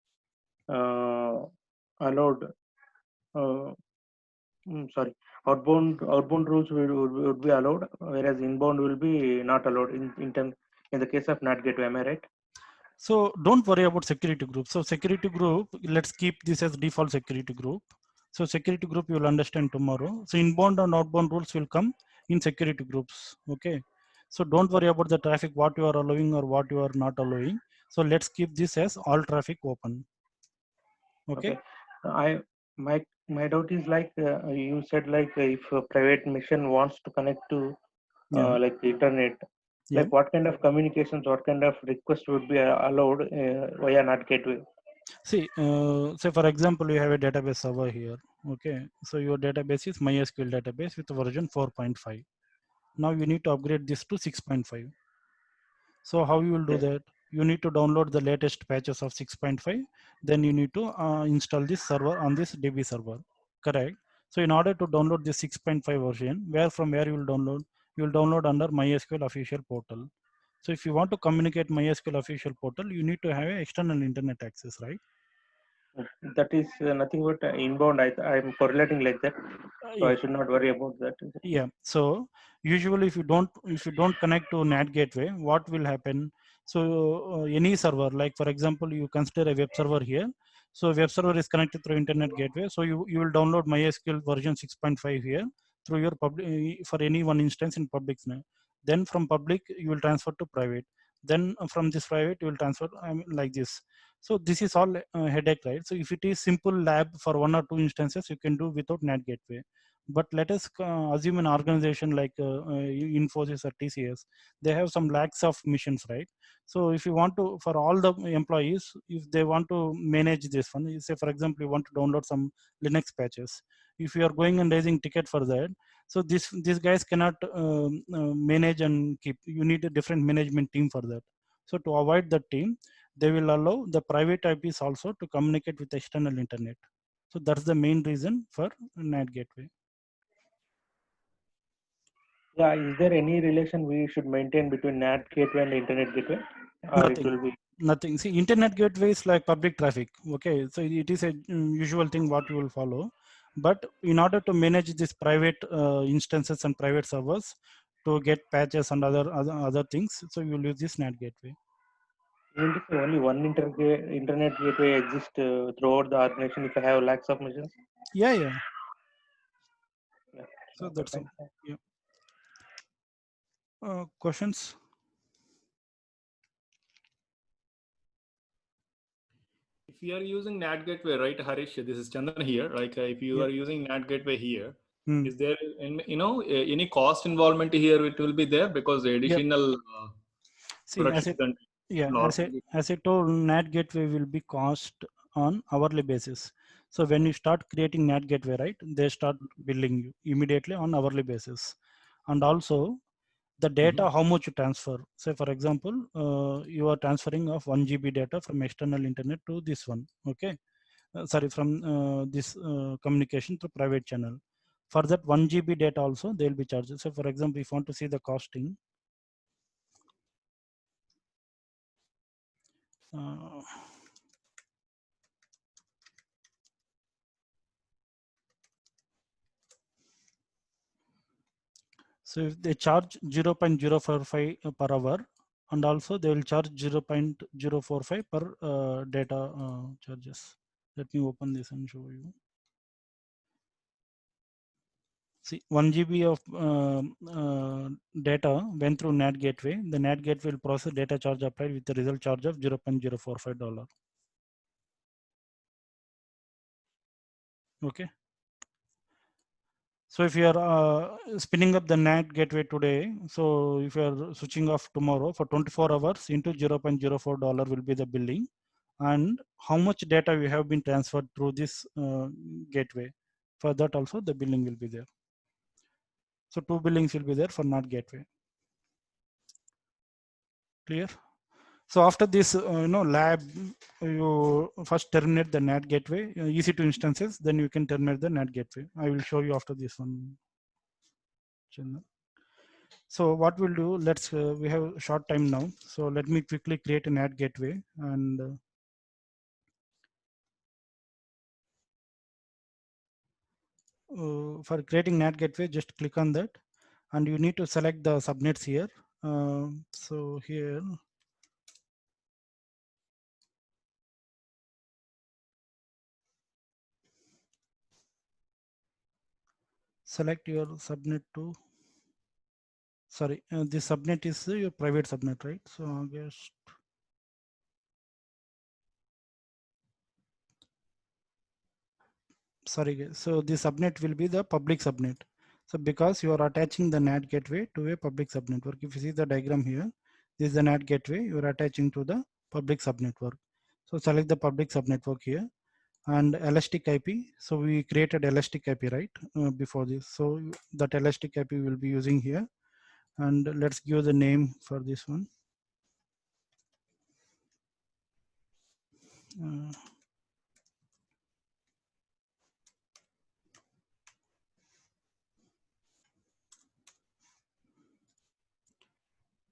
allowed. Sorry, outbound rules would be allowed, whereas inbound will be not allowed in the case of NAT gateway. Am I right? So don't worry about security group. So security group, let's keep this as default security group. So security group you will understand tomorrow. So inbound and outbound rules will come in security groups. Okay. So don't worry about the traffic, what you are allowing or what you are not allowing. So let's keep this as all traffic open. Okay. My doubt is like you said, like if a private machine wants to connect to like the internet, Yeah. like what kind of communications, what kind of request would be allowed via NAT gateway? See, say for example, you have a database server here. Okay. So your database is MySQL database with version 4.5. Now you need to upgrade this to 6.5. So how you will do that? You need to download the latest patches of 6.5. Then you need to install this server on this DB server. Correct. So in order to download the 6.5 version, where you will download? You will download under MySQL official portal. So if you want to communicate MySQL official portal, you need to have an external internet access, right? That is nothing but inbound. I'm correlating like that, so I should not worry about that. Yeah. So usually if you don't connect to NAT gateway, what will happen? So any server, like for example, you consider a web server here. So web server is connected through internet gateway. So you will download MySQL version 6.5 here through your public for any one instance in public. Then from public you will transfer to private. Then from this private you will transfer like this. So this is all headache, right? So if it is simple lab for 1 or 2 instances, you can do without NAT gateway. But let us assume an organization like Infosys or TCS, they have some lakhs of missions, right? So if you want to, for all the employees, if they want to manage this one, say for example, you want to download some Linux patches. If you are going and raising ticket for that, so these guys cannot manage and keep. You need a different management team for that. So to avoid that team, they will allow the private IPs also to communicate with external internet. So that's the main reason for NAT gateway. Yeah, is there any relation we should maintain between NAT gateway and internet gateway, or Nothing. it will be Nothing. See, internet gateway is like public traffic. Okay, so it is a usual thing what you will follow. But in order to manage these private instances and private servers to get patches and other things, so you will use this NAT gateway. only one internet gateway exists throughout the organization if I have lakhs of machines? Yeah. Yeah. So Okay, that's fine. all. Yeah. Questions? If you are using NAT gateway, right, Harish? This is Chandan here. Like, if you Yeah. are using NAT gateway here, Hmm. is there, any cost involvement here? It will be there because the additional See, as I told, NAT gateway will be cost on hourly basis. So when you start creating NAT gateway, right, they start billing you immediately on hourly basis. And also the data, how much you transfer. Say for example, you are transferring of 1 GB data from external internet to this one. Okay. Sorry, from this communication to private channel. For that 1 GB data also, they will be charged. So for example, if you want to see the costing, so if they charge 0.045 per hour, and also they will charge 0.045 per data charges. Let me open this and show you. See, 1 GB of data went through NAT gateway. The NAT gateway will process data charge applied with the result charge of $0.045. Okay. So if you are spinning up the NAT gateway today, so if you are switching off tomorrow for 24 hours into $0.04 will be the billing, and how much data you have been transferred through this gateway. For that also the billing will be there. So 2 billings will be there for NAT gateway. Clear? So after this, lab, you first terminate the NAT gateway, EC2 instances, then you can terminate the NAT gateway. I will show you after this one. So what we'll do, we have short time now. So let me quickly create a NAT gateway, and for creating NAT gateway, just click on that, and you need to select the subnets here. So here, select your subnet to, sorry, this subnet is your private subnet, right? So I guess, sorry guys, so the subnet will be the public subnet. So because you are attaching the NAT gateway to a public subnetwork, if you see the diagram here, this is the NAT gateway you are attaching to the public subnetwork. So select the public subnetwork here, and elastic IP. So we created elastic IP, right, before this. So that elastic IP will be using here, and let's give the name for this one.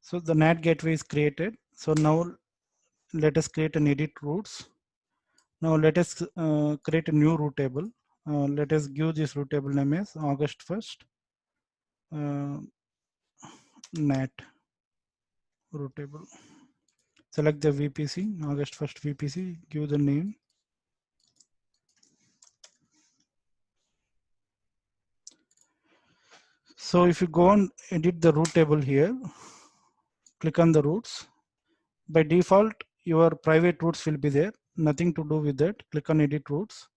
So the NAT gateway is created. So now let us create an edit routes. Now let us create a new route table. Let us give this route table name as August 1st NAT route table. Select the VPC, August 1st VPC, give the name. So if you go and edit the route table here, click on the routes. By default, your private routes will be there. Nothing to do with that. Click on edit routes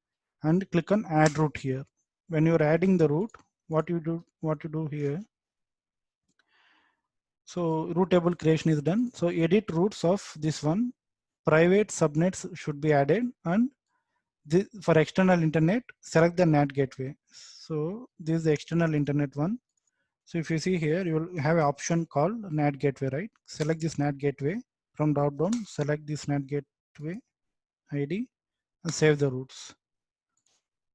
and click on add route here. When you're adding the route, what you do here. So route table creation is done. So edit routes of this one. Private subnets should be added, and this, for external internet, select the NAT gateway. So this is the external internet one. So if you see here, you will have an option called NAT gateway, right? Select this NAT gateway from drop down, select this NAT gateway ID and save the routes.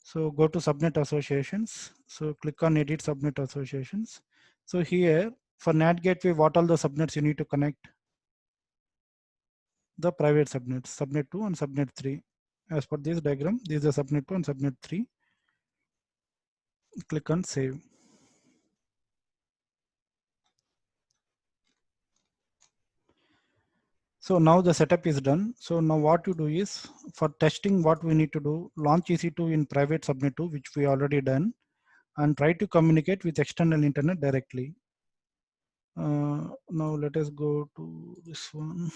So go to subnet associations. So click on edit subnet associations. So here for NAT gateway, what all the subnets you need to connect? The private subnets, subnet 2 and subnet 3. As per this diagram, this is the subnet 2 and subnet 3. Click on save. So now the setup is done. So now what you do is, for testing, what we need to do, launch EC2 in private subnet 2, which we already done, and try to communicate with external internet directly. Now let us go to this one.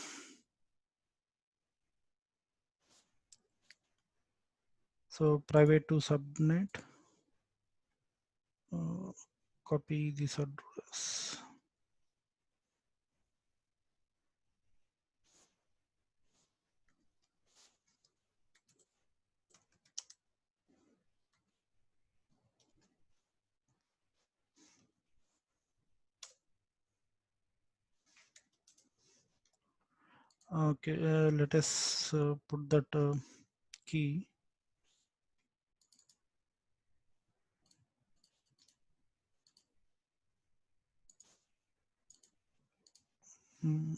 So private to subnet, copy this address. Okay, let us put that key. Mm.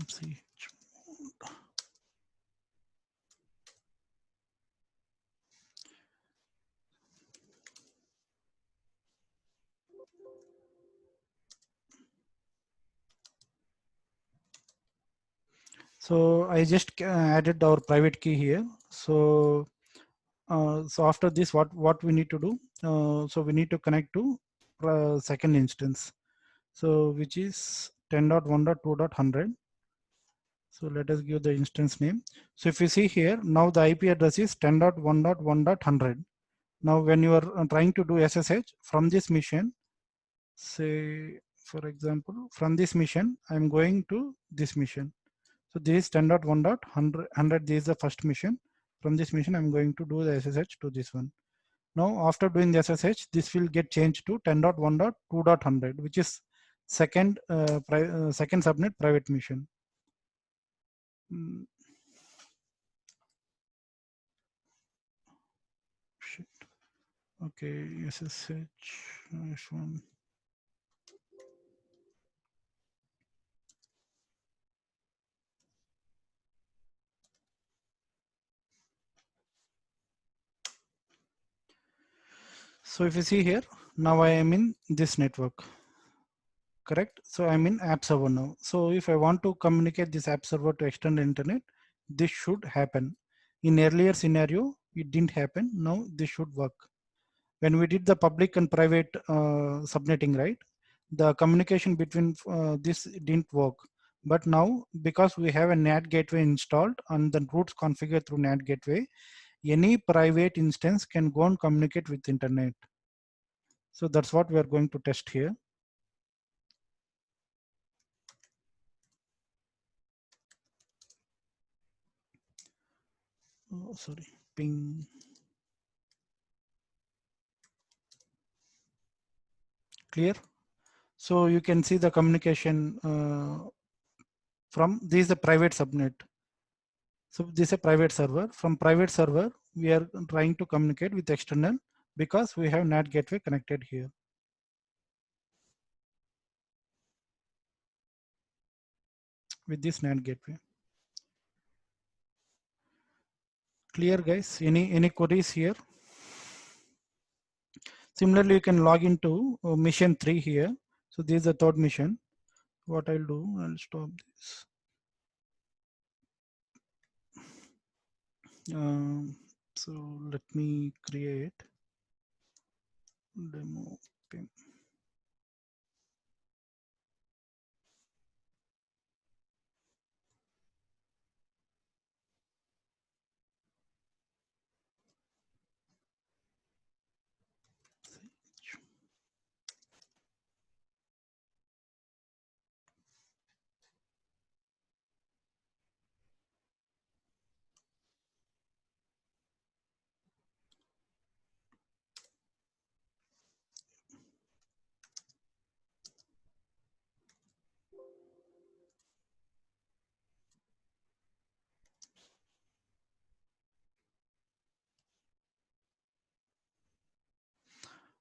See. So I just added our private key here. So so after this, what we need to do? So we need to connect to second instance. So which is 10.1.2.100. So let us give the instance name. So if you see here, now the IP address is 10.1.1.100. Now when you are trying to do SSH from this mission, say for example, from this mission, I'm going to this mission. So this is 10.1.100, this is the first mission. From this mission, I'm going to do the SSH to this one. Now after doing the SSH, this will get changed to 10.1.2.100, which is second second subnet private mission. Shit. Okay, SSH one. So if you see here, now I am in this network, correct? So I'm in app server now. So if I want to communicate this app server to external internet, this should happen. In earlier scenario, it didn't happen. Now this should work. When we did the public and private subnetting, right? The communication between this didn't work. But now, because we have a NAT gateway installed and the routes configured through NAT gateway, any private instance can go and communicate with internet. So that's what we are going to test here. Oh, sorry, ping. Clear? So you can see the communication from this is a private subnet. So this is a private server. From private server, we are trying to communicate with external because we have NAT gateway connected here. With this NAT gateway. Clear, guys? Any queries here? Similarly, you can log into mission 3 here. So this is the third mission. What I'll do, I'll stop this. So let me create demo pin.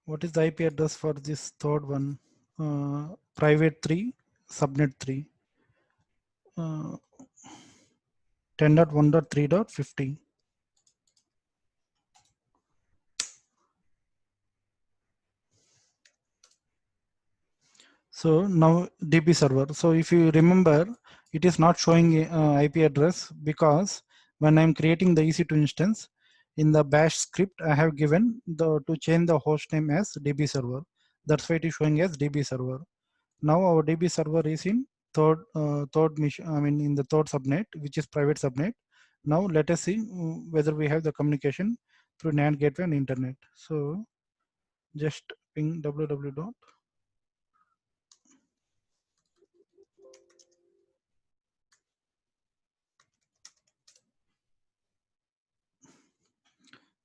What is the IP address for this third one? Private 3, subnet 3. 10.1.3.50. So now DB server. So if you remember, it is not showing IP address because when I'm creating the EC2 instance, in the bash script, I have given to change the host name as DB server. That's why it is showing as DB server. Now our DB server is in third mission. I mean in the third subnet, which is private subnet. Now let us see whether we have the communication through NAT gateway and internet. So just ping www.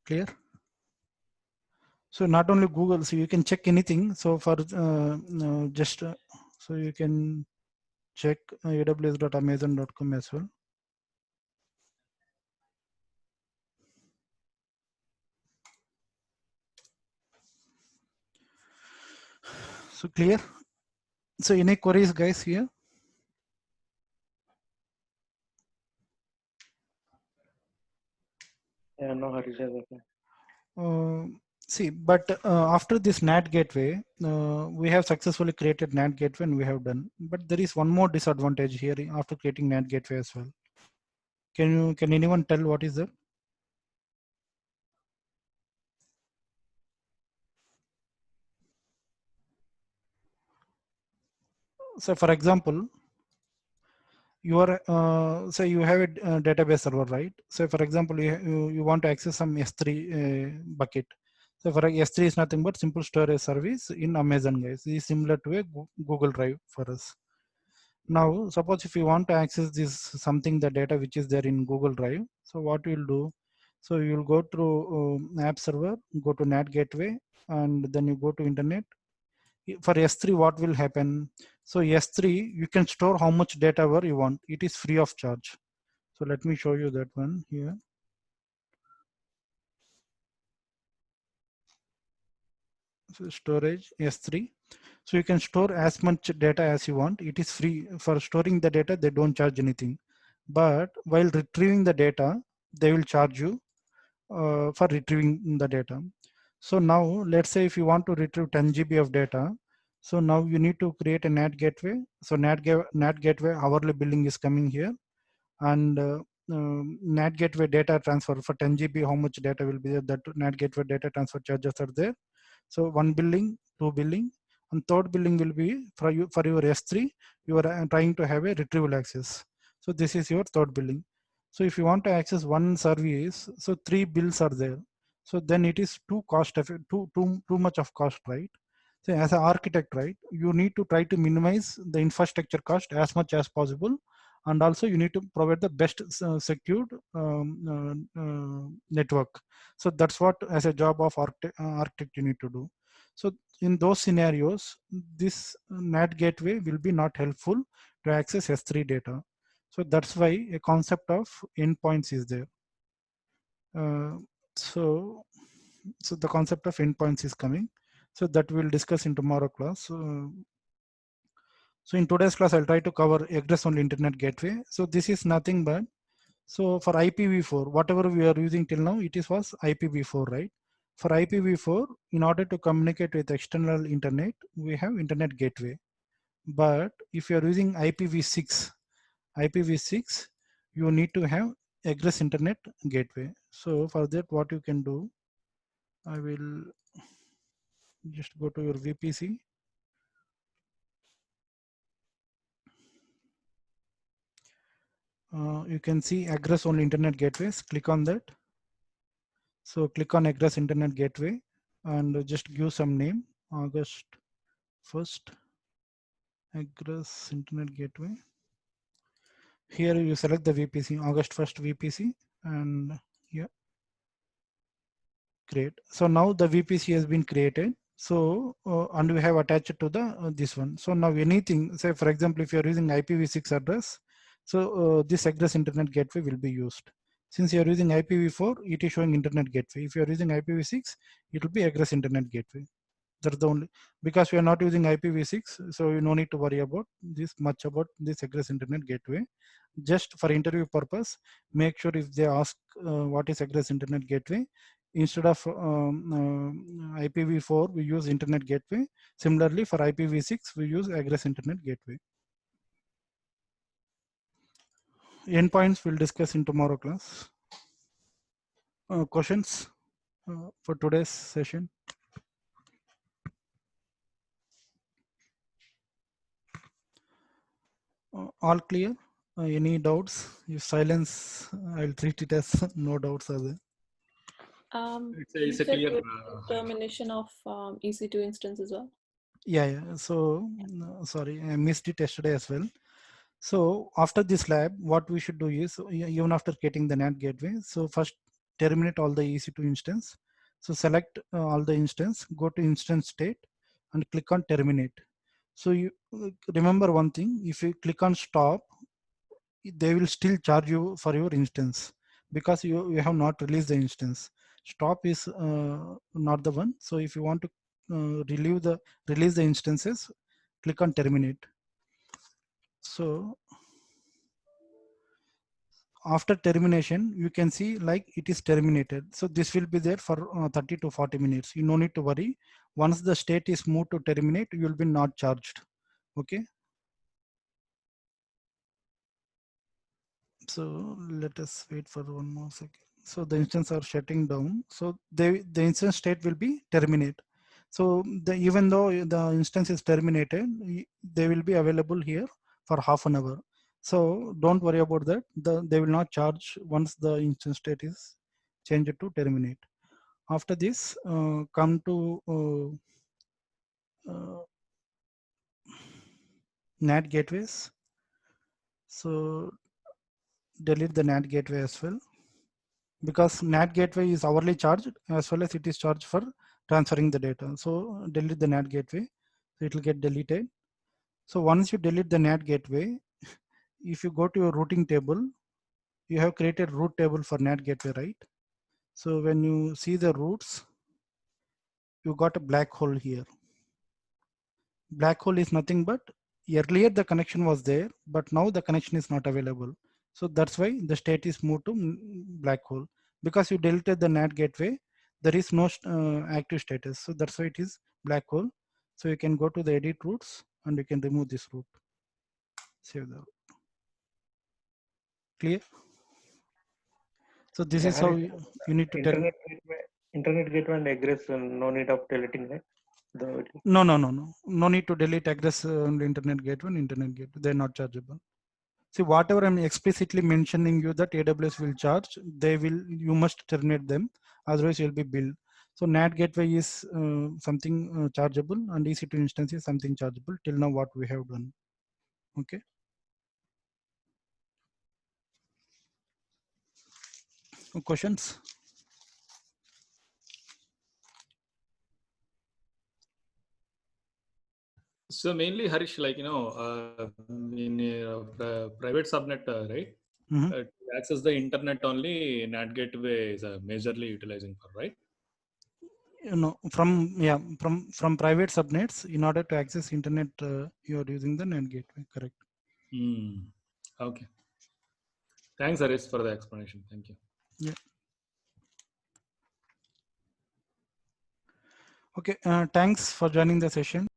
Clear? So not only Google, so you can check anything. So for so you can check aws.amazon.com as well. So clear? So any queries, guys, here? Yeah, no, Harish is okay. See, but after this NAT gateway, we have successfully created NAT gateway and we have done. But there is one more disadvantage here after creating NAT gateway as well. Can anyone tell what is that? So for example, you are say you have a database server, right? So for example, you want to access some S3 bucket. So for S3 is nothing but simple storage service in Amazon, guys. This is similar to a Google Drive for us. Now, suppose if you want to access this something, the data which is there in Google Drive, so what you'll do? So you'll go to app server, go to NAT gateway, and then you go to internet. For S3, what will happen? So S3, you can store how much data ever you want. It is free of charge. So let me show you that one here. So storage S3. So you can store as much data as you want. It is free. For storing the data, they don't charge anything. But while retrieving the data, they will charge you for retrieving the data. So now let's say if you want to retrieve 10 GB of data, so now you need to create a NAT gateway. So NAT gateway hourly billing is coming here, and NAT gateway data transfer for 10 GB, how much data will be there? That NAT gateway data transfer charges are there. So one billing, two billing, and third billing will be for your S3. You are trying to have a retrieval access. So this is your third billing. So if you want to access one service, so 3 bills are there. So then it is too much of cost, right? So as an architect, right, you need to try to minimize the infrastructure cost as much as possible, and also you need to provide the best secured network. So that's what, as a job of architect, you need to do. So in those scenarios, this NAT gateway will be not helpful to access S3 data. So that's why a concept of endpoints is there. So the concept of endpoints is coming. So that we'll discuss in tomorrow class. So in today's class, I'll try to cover address-only internet gateway. So this is nothing but, so for IPv4, whatever we are using till now, it was IPv4, right? For IPv4, in order to communicate with external internet, we have internet gateway. But if you are using IPv6, you need to have egress internet gateway. So for that, what you can do, I will just go to your VPC. You can see egress only internet gateways. Click on that. So click on egress internet gateway and just give some name. August 1st egress internet gateway. Here you select the VPC, August 1st VPC, and here create. So now the VPC has been created. So and we have attached to the this one. So now anything, say for example, if you are using IPv6 address, so this egress internet gateway will be used. Since you are using IPv4, it is showing internet gateway. If you are using IPv6, it will be egress internet gateway. That's the only, because we are not using IPv6, so you no need to worry about this much about this egress internet gateway. Just for interview purpose, make sure if they ask what is egress internet gateway, instead of IPv4, we use internet gateway. Similarly, for IPv6, we use egress internet gateway. Endpoints we'll discuss in tomorrow class. Questions for today's session? All clear? Any doubts? If silence, I'll treat it as no doubts are there. It's a clear termination of EC2 instance as well. Yeah. So sorry, I missed it yesterday as well. So after this lab, what we should do is, even after getting the NAT gateway, so first terminate all the EC2 instance. So select all the instance, go to instance state and click on terminate. So you remember one thing, if you click on stop, they will still charge you for your instance because you have not released the instance. Stop is not the one. So if you want to release the instances, click on terminate. So after termination, you can see like it is terminated. So this will be there for 30 to 40 minutes. You no need to worry. Once the state is moved to terminate, you will be not charged. Okay. So let us wait for one more second. So the instance are shutting down. So the instance state will be terminate. So even though the instance is terminated, they will be available here for half an hour. So don't worry about that. They will not charge once the instance state is changed to terminate. After this, come to NAT gateways. So delete the NAT gateway as well, because NAT gateway is hourly charged as well as it is charged for transferring the data. So delete the NAT gateway, so it will get deleted. So once you delete the NAT gateway, if you go to your routing table, you have created root table for NAT gateway, right? So when you see the routes, you got a black hole here. Black hole is nothing but earlier the connection was there, but now the connection is not available. So that's why the state is moved to black hole, because you deleted the NAT gateway. There is no active status. So that's why it is black hole. So you can go to the edit routes and you can remove this route. Save the route. Clear? So this Yeah, is how Harish, you need to tell. internet gateway and egress, no need of deleting, right? No need to delete egress on the internet gateway and internet gateway. They're not chargeable. See, whatever I'm explicitly mentioning you that AWS will charge, you must terminate them, otherwise you'll be billed. So NAT gateway is something chargeable, and EC2 instance is something chargeable till now what we have done. Okay. Questions? So mainly Harish, like, in a private subnet, right? Mm-hmm. To access the internet only, NAT gateway is majorly utilizing for, right? From private subnets, in order to access internet, you are using the NAT gateway, correct? Okay. Thanks, Harish, for the explanation. Thank you. Yeah. Okay. Thanks for joining the session.